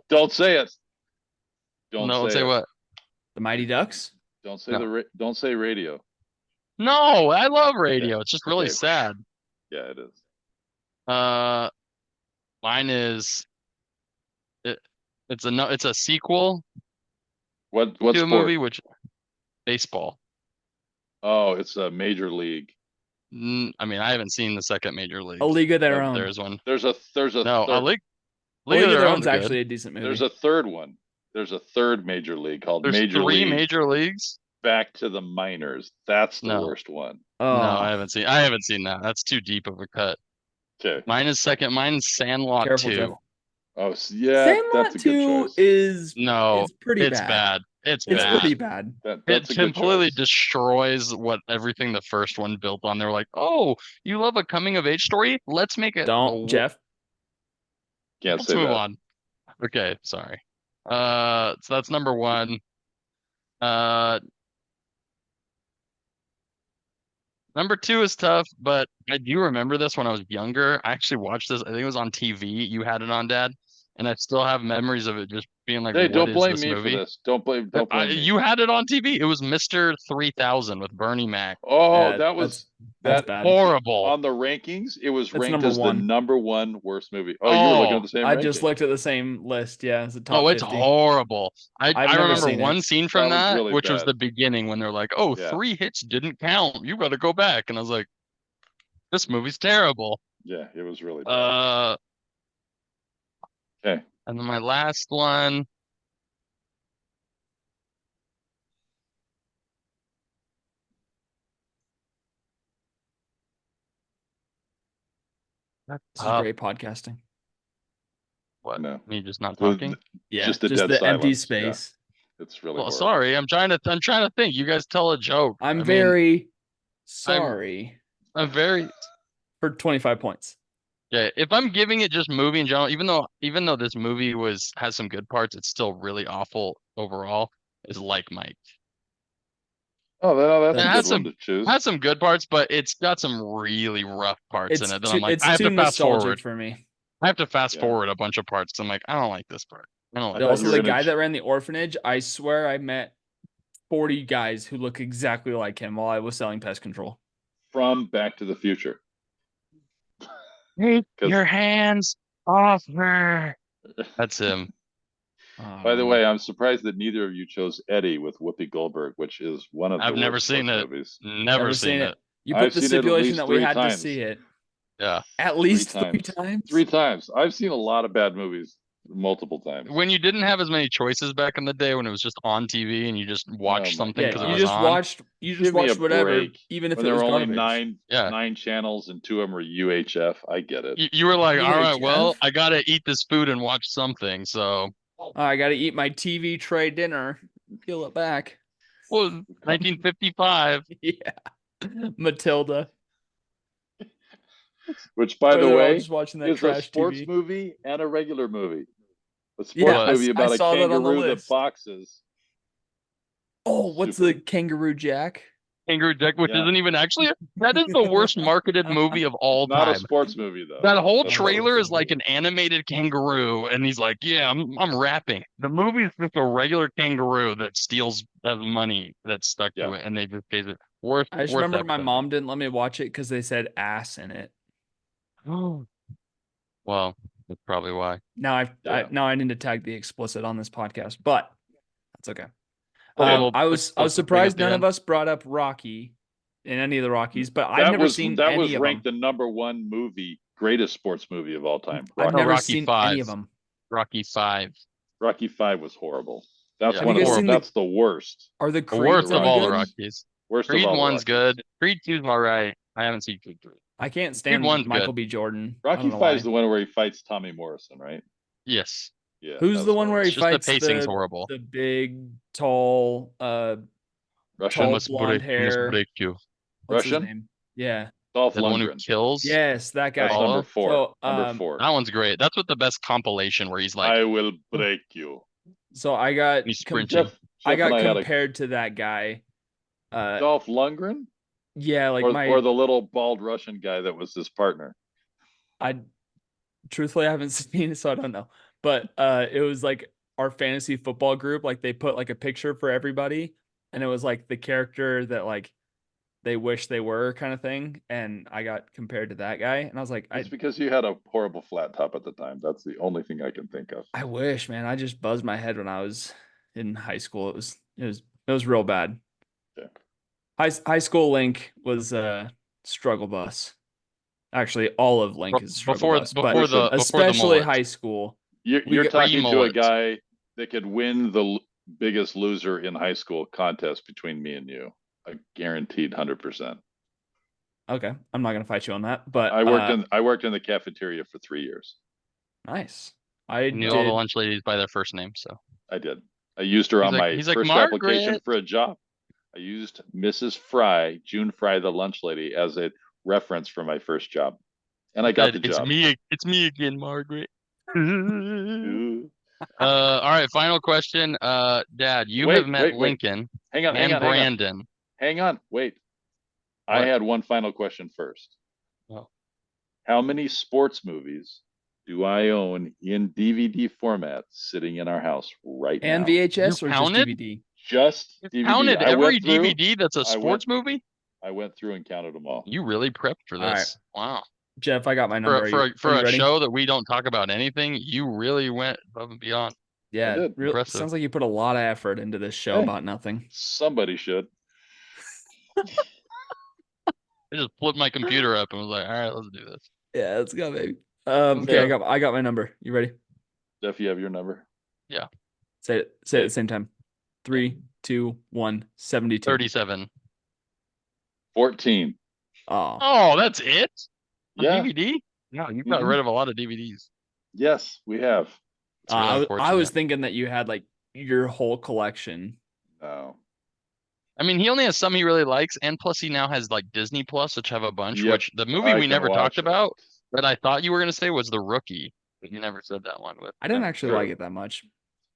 Don't say it. Don't say what? The Mighty Ducks? Don't say No. don't say radio. No, I love radio. Okay. It's just really Okay. sad. Yeah, it is. Mine is it's a sequel What to a sport? movie, which baseball. Oh, it's a Major League. I mean, I haven't seen the second Major League. A League of Their Own. There's one. There's a No, third, League of Their Own's Own's good. actually a decent movie. there's a third one. There's a third Major League called There's Major three League major leagues. Back to the Minors. That's the No. worst one. Oh, No, I haven't seen that. That's too deep of a cut. Okay. Mine is second. Mine's Sandlot Careful, 2. Jeff. Oh, yeah, Sandlot that's a good 2 choice. is No, pretty it's bad. bad. It's It's bad. pretty bad. That's It a good completely choice. destroys what everything the first one built on. They were like, "Oh, you love a coming of age story? Let's make it." Don't, Jeff. Can't Let's say move that. on. Okay, sorry. So that's number one. Number two is tough, but I do remember this when I was younger. I actually watched this. I think it was on TV. You had it on, Dad, and I still have memories of it just being like, Hey, "What don't is blame this me movie?" for this. Don't blame me. You had it on TV. It was Mr. 3000 with Bernie Mac. Oh, Yeah, that was that's that bad. Horrible. on the rankings. It was That's ranked number as the one. number one worst movie. Oh, you were looking at the same I ranking. just looked at the same list. Yeah, it's a top Oh, it's 50. horrible. I've I never remember seen one it. scene from That was that, really which was bad. the beginning when they're like, "Oh, Yeah. 3 hits didn't count. You got to go back." And I was like, "This movie's terrible." Yeah, it was really bad. Okay. And then my last one. This is great podcasting. What? No. Me just not The- talking? Yeah, just the dead empty silence. space. Yeah, it's really Well, horrible. sorry. I'm trying to think. You guys tell a joke. I'm I mean, very sorry I'm very for 25 points. yeah. If I'm giving it just movie in general, even though this movie has some good parts, it's still really awful overall. Is Like Mike. Oh, that's It a has good one to choose. Has some good parts, but it's got some really rough parts in it. That I'm like, it's I have too to fast nostalgic forward. for me. I have to fast Yeah. forward a bunch of parts. I'm like, I don't like this part. I don't like thought this. Also, you were the gonna guy that ran the orphanage, I swear I met 40 guys who look exactly like him while I was selling pest control. From Back to the Future. Take 'Cause- your hands off her. That's him. By the way, I'm surprised that neither of you chose Eddie with Whoopi Goldberg, which is one of the I've never worst seen horse it. movies. Never seen it. You put I've the seen it at stipulation least that we 3 had times. to see it. Yeah. At least 3 times. times. 3 times. I've seen a lot of bad movies multiple times. When you didn't have as many choices back in the day, when it was just on TV and you just watched my something Yeah, because it you was just on. watched Give me a whatever, break. even if When it there was were only garbage. nine channels and 2 of them were UHF, I get it. You were like, all right, well, UHF? I gotta eat this food and watch something. So, I got to eat my TV tray dinner. Peel it back. well, 1955. Yeah. Matilda. Which, by the They're all way, just watching that is a trash sports TV. movie and a regular movie. A sports Yeah, movie I about a saw that on the kangaroo that list. boxes. Oh, what's Super. the Kangaroo Jack? Kangaroo Jack, which Yeah. isn't even actually that is the worst marketed movie of all Not a time. sports movie though. That whole That's what- trailer is like an animated kangaroo, and he's like, "Yeah, I'm rapping." The movie is just a regular kangaroo that steals money that's stuck to Yeah. it, and they just chase it. Worst. I just worst remember my episode. mom didn't let me watch it because they said ass in it. Well, that's probably why. Now Yeah. now I need to tag the explicit on this podcast, but that's okay. Okay, well, I was explicit thing at surprised the none end. of us brought up Rocky in any of the Rockies, but I've never seen that any was of ranked them. the number one movie, greatest sports movie of all time. I've No, never Rocky seen 5. any of them. Rocky 5. Rocky 5 was horrible. That's Yeah. one Have you of guys the, seen that's the worst. Are the The Creed worst of any all the good? Rockies. Worst Creed of all the 1's Rockies. good. Creed 2's all right. I haven't seen Creed 3. I can't stand 1's Michael good. B. Jordan. I Rocky don't know 5 is why. the one where he fights Tommy Morrison, right? Yes. Yeah. Who's that the was one where he horrible. It's just the fights pacing's horrible. the big, tall, Russian? tall Must blonde hair? break you. What's his Russian? name? Yeah. Dolph The one who Lundgren. kills. Yes, that guy. That's Apollo? number 4. So, number 4. That one's great. That's what the best compilation where he's like, I will break you. So I got he's sprinting. Jeff I got and I had compared to that guy. Dolph Lundgren? Yeah, like or the little bald Russian guy that was his partner. I truthfully I haven't seen it, so I don't know. But it was like our fantasy football group, like they put like a picture for everybody, and it was like the character that like they wish they were kind of thing. And I got compared to that guy, and I was like, It's because you had a horrible flat top at the time. That's the only thing I can think of. I wish, man. I just buzzed my head when I was in high school. It was real bad. Yeah. High school Link was struggle bus. Actually, all of Link is struggle bus, but especially high school. You're talking to a mullet. guy that could win the biggest loser in high school contest between me and you. I guaranteed 100%. Okay, I'm not gonna fight you on that, but I worked in the cafeteria for 3 years. Nice. I knew did. all the lunch ladies by their first name, so I did. I used her He's on like- my he's like, first application "Margaret." for a job. I used Mrs. Fry, June Fry, the lunch lady, as a reference for my first job, and I got the it's job. It's me again, Margaret. Ooh. All right, final question. Dad, you have met wait. Lincoln Hang on, and Brandon. hang on. Wait. I What? had one final question first. Oh. How many sports movies do I own in DVD format sitting in our house right And now? VHS You or just counted? DVD? Just You DVD. counted I every went through, DVD that's a I sports movie? I went through and counted them all. You really prepped for All right. this. Wow. Jeff, I got my number. For Are you a ready? show that we don't talk about anything, you really went above and beyond. Yeah, did. Impressive. sounds like you put a lot of effort into this show Hey. about nothing. Somebody should. I just flipped my computer up and was like, all right, let's do this. Yeah, let's go, baby. Okay, go. I got my number. You ready? Jeff, you have your number? Say it at the same time. 3, 2, 1, 72. 37. 14. Oh, Oh, that's it? On Yeah. DVD? No, you've got Mhm. rid of a lot of DVDs. Yes, we have. It's really I was unfortunate. thinking that you had like your whole collection. No. I mean, he only has some he really likes, and plus he now has like Disney Plus, which have a bunch. Yep, Which the movie I we can never watch talked it. about that I thought you were gonna say was The Rookie, but you never said that one. With I didn't yeah. actually Sure. like it that much.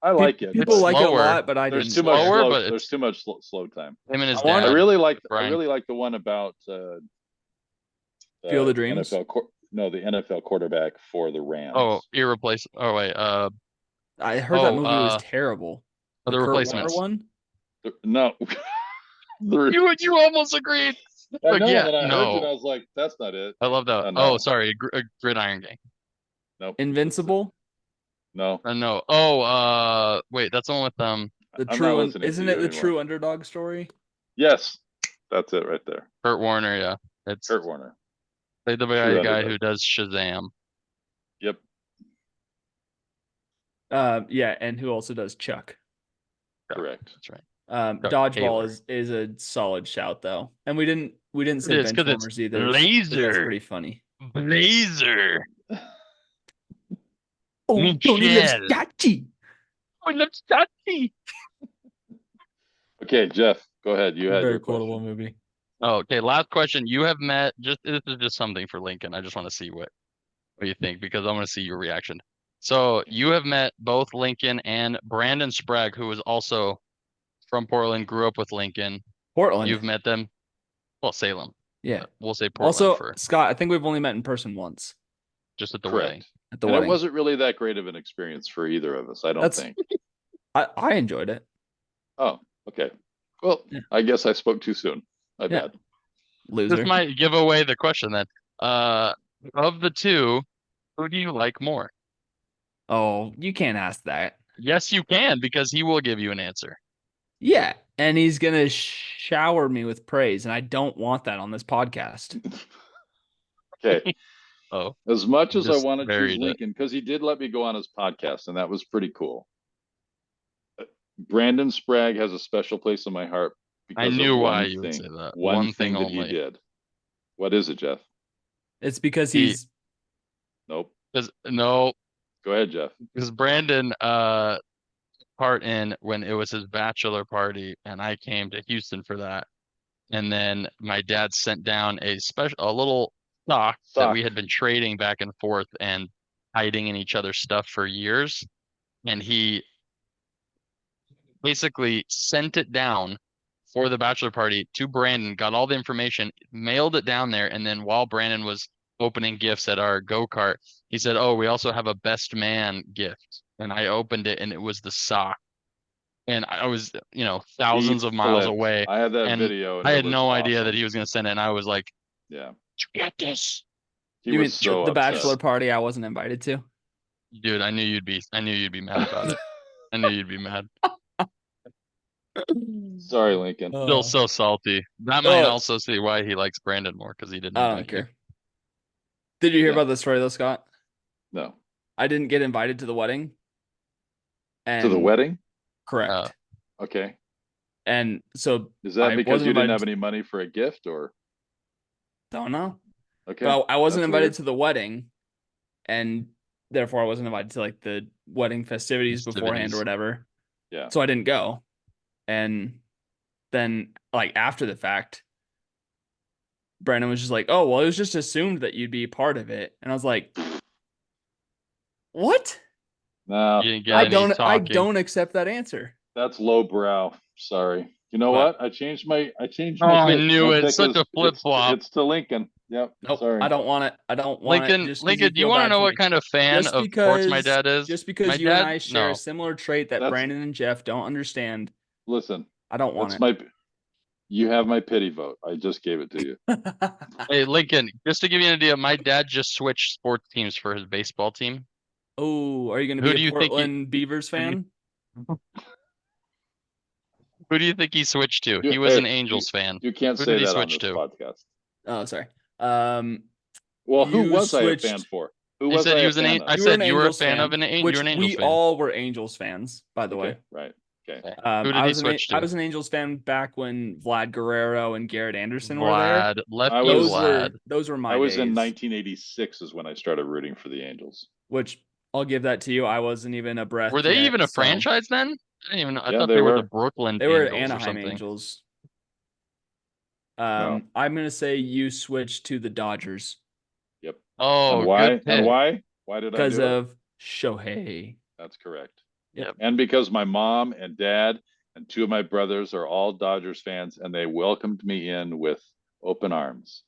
I like it. People It's like it a slower. lot, but I There's didn't. too much slower, slow, but there's it's- too much slow time. him and his I want- dad. I really like Brian. the one about Field of Dreams? The NFL quarterback for the Rams. Oh, irreplaceable. Oh wait, I heard that Oh, movie was terrible. the Kurt Warner replacements. one. No. You almost agreed. I Like, know, yeah, and I heard no. you and I was like, that's not it. I love that. No. Oh, sorry, a Gridiron Gang. Nope. Invincible. No. No. Oh, wait, that's the one with The I'm not true listening to isn't you it the anymore. true underdog story? Yes. That's it right there. Kurt Warner. Yeah, it's Kurt Warner. played the True guy underdog. who does Shazam. Yep. Yeah, and who also does Chuck. Correct. That's right. Chuck Dodgeball Taylor. is a solid shout though, and we didn't say It is, 'cause it's Benchwarmers either. That's laser. pretty funny. Blazer. Oh, Tony Michelle. Lascacci. Oh, let's Dutty. Okay, Jeff, go ahead. You had Very your quotable question. movie. Oh, okay, last question. You have met this is just something for Lincoln. I just want to see what you think because I want to see your reaction. So you have met both Lincoln and Brandon Sprague, who was also from Portland, grew up with Lincoln. Portland. You've met them. Well, Salem. Yeah. We'll say Portland Also, for Scott, I think we've only met in person once just at the Correct. wedding. at the And wedding. it wasn't really that great of an experience for either of us, I don't That's- think. I enjoyed it. Oh, okay. Well, Yeah. I guess I spoke too soon. My Yeah. bad. Loser. This might give away the question then. Of the two, who do you like more? Oh, you can't ask that. Yes, you can, because he will give you an answer. Yeah, and he's gonna shower me with praise, and I don't want that on this podcast. Okay. Oh, As much as I Just want to choose buried it. Lincoln, because he did let me go on his podcast, and that was pretty cool. Brandon Sprague has a special place in my heart I because knew of why one you would thing. say that. One thing that only. he did. What is it, Jeff? It's because He- he's Nope. No, Go ahead, Jeff. because Brandon part in when it was his bachelor party, and I came to Houston for that. And then my dad sent down a little sock that we had been trading back and forth and hiding in each other's stuff for years. And he basically sent it down for the bachelor party to Brandon, got all the information, mailed it down there, and then while Brandon was opening gifts at our go-kart, he said, "Oh, we also have a best man gift." And I opened it, and it was the sock. And I was, thousands of miles Flipped. away. I had that and video. And I it had was no idea awesome. that he was going to send it. And I was like, Yeah. "Get this, He you mean was so the upset. bachelor party I wasn't invited to. dude." I knew you'd be mad about it. I knew you'd be mad. Sorry, Lincoln. Still so salty. That might Oh. also see why he likes Brandon more, because he didn't I don't invite you. care. Did you hear Yeah. about the story though, Scott? No. I didn't get invited to the wedding. And To the wedding? Correct. Okay. And so Is that I because wasn't you didn't invited have to- any money for a gift, or? don't know. Okay. But I wasn't that's invited weird. to the wedding, and therefore I wasn't invited to like the wedding festivities beforehand or Festivities. whatever. Yeah. So I didn't go. And then like after the fact, Brandon was just like, "Oh, well, it was just assumed that you'd be part of it." And I was like, "What? No, You didn't get I any don't I talking. don't accept that answer." that's lowbrow. Sorry. You know What? what? I changed my Oh, I pick. knew My it. pick Such a is- flip-flop. It's to Lincoln. Yep. Nope. Sorry. I don't want it. I don't want it. Lincoln, Just 'cause Lincoln, do you feel want to bad know for what me. kind of fan Just of sports my dad is? Just because My you and dad? I share No. a similar trait that That's- Brandon and Jeff don't understand, Listen, I don't want that's you have my pity vote. I just gave it to you. it. Hey, Lincoln, just to give you an idea, my dad just switched sports teams for his baseball team. Oh, are you going to Who be do a you think he- Portland Beavers who do you- fan? Who do you think he switched to? You- He was hey, an Angels fan. You can't Who say did he that on switch this to? podcast. Oh, sorry. Well, who You was I a fan switched- for? Who He was said I he a was an fan An- of? I You were said an you were a Angels fan of an Angels. which You're an Angels we fan. all were Angels fans, by the way. Okay, right. Okay. Who did I he was switch to? I was an Angels fan back when Vlad Guerrero and Garrett Anderson were there. Vlad, lefty I was- Vlad. Those were my I was in days, 1986 is when I started rooting for the Angels. which I'll give that to you. I wasn't even a breath. Were they yet, even a so- franchise then? I didn't even know. I Yeah, thought they they were the were. Brooklyn They were Angels or Anaheim something. Angels. No. I'm gonna say you switched to the Dodgers Yep. Oh, And why? good pick. And why? Why did I because do it? of Shohei. That's correct. Yep. And because my mom and dad and two of my brothers are all Dodgers fans, and they welcomed me in with open arms.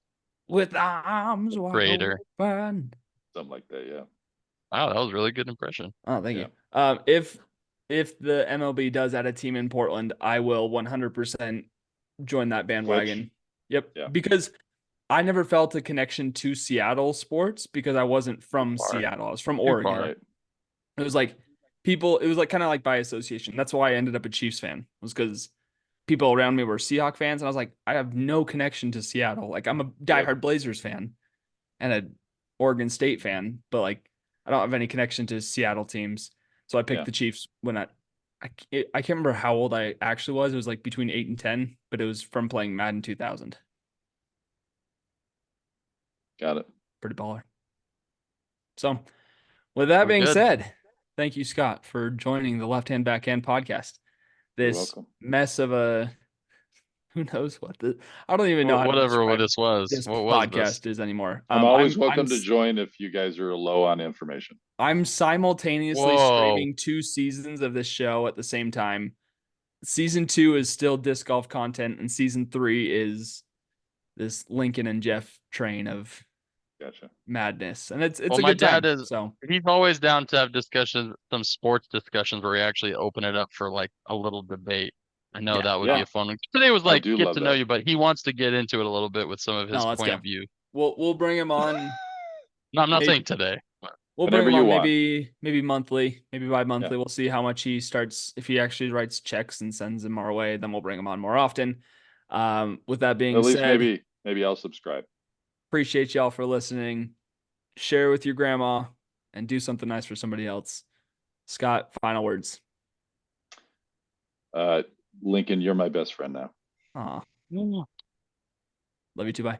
With arms wide Raider. open. Something like that, yeah. Wow, that was a really good impression. Oh, thank Yeah. you. If the MLB does add a team in Portland, I will 100% join that bandwagon. Yep. Yeah. Because I never felt a connection to Seattle sports because I wasn't from Far. Seattle. I was from Too Oregon. far. Right. It was like it was like kind of like by association. That's why I ended up a Chiefs fan, was because people around me were Seahawk fans. And I was like, I have no connection to Seattle. Like I'm a diehard Blazers fan and a Oregon State fan, but like I don't have any connection to Seattle teams. So I picked Yeah. the Chiefs when I can't remember how old I actually was. It was like between 8 and 10, but it was from playing Madden 2000. Got it. Pretty baller. So with that We're being good. said, thank you, Scott, for joining the Left Hand Backhand podcast. You're This welcome. mess of a who knows what I don't even know how to Whatever what describe this was. this What was podcast this? is anymore. I'm always welcome to join if you guys are low on information. I'm simultaneously Whoa. streaming 2 seasons of this show at the same time. season 2 is still disc golf content, and season 3 is this Lincoln and Jeff train of Gotcha. madness, and it's Well, a my good time. dad is So he's always down to have discussions, some sports discussions where we actually open it up for like a little debate. I know Yeah. that would Yeah. be a fun one. Today was I like do get love to know that. you, but he wants to get into it a little bit with some of his no, let's point go. of view. We'll bring him on. No, I'm not Maybe- saying today. But We'll Whenever bring him you on want. maybe monthly, maybe bi-monthly. Yeah. We'll see how much he starts. If he actually writes checks and sends them our way, then we'll bring him on more often. With that being At least said, maybe I'll subscribe. appreciate y'all for listening. Share with your grandma and do something nice for somebody else. Scott, final words. Lincoln, you're my best friend now. Aw, Mm. love you too. Bye.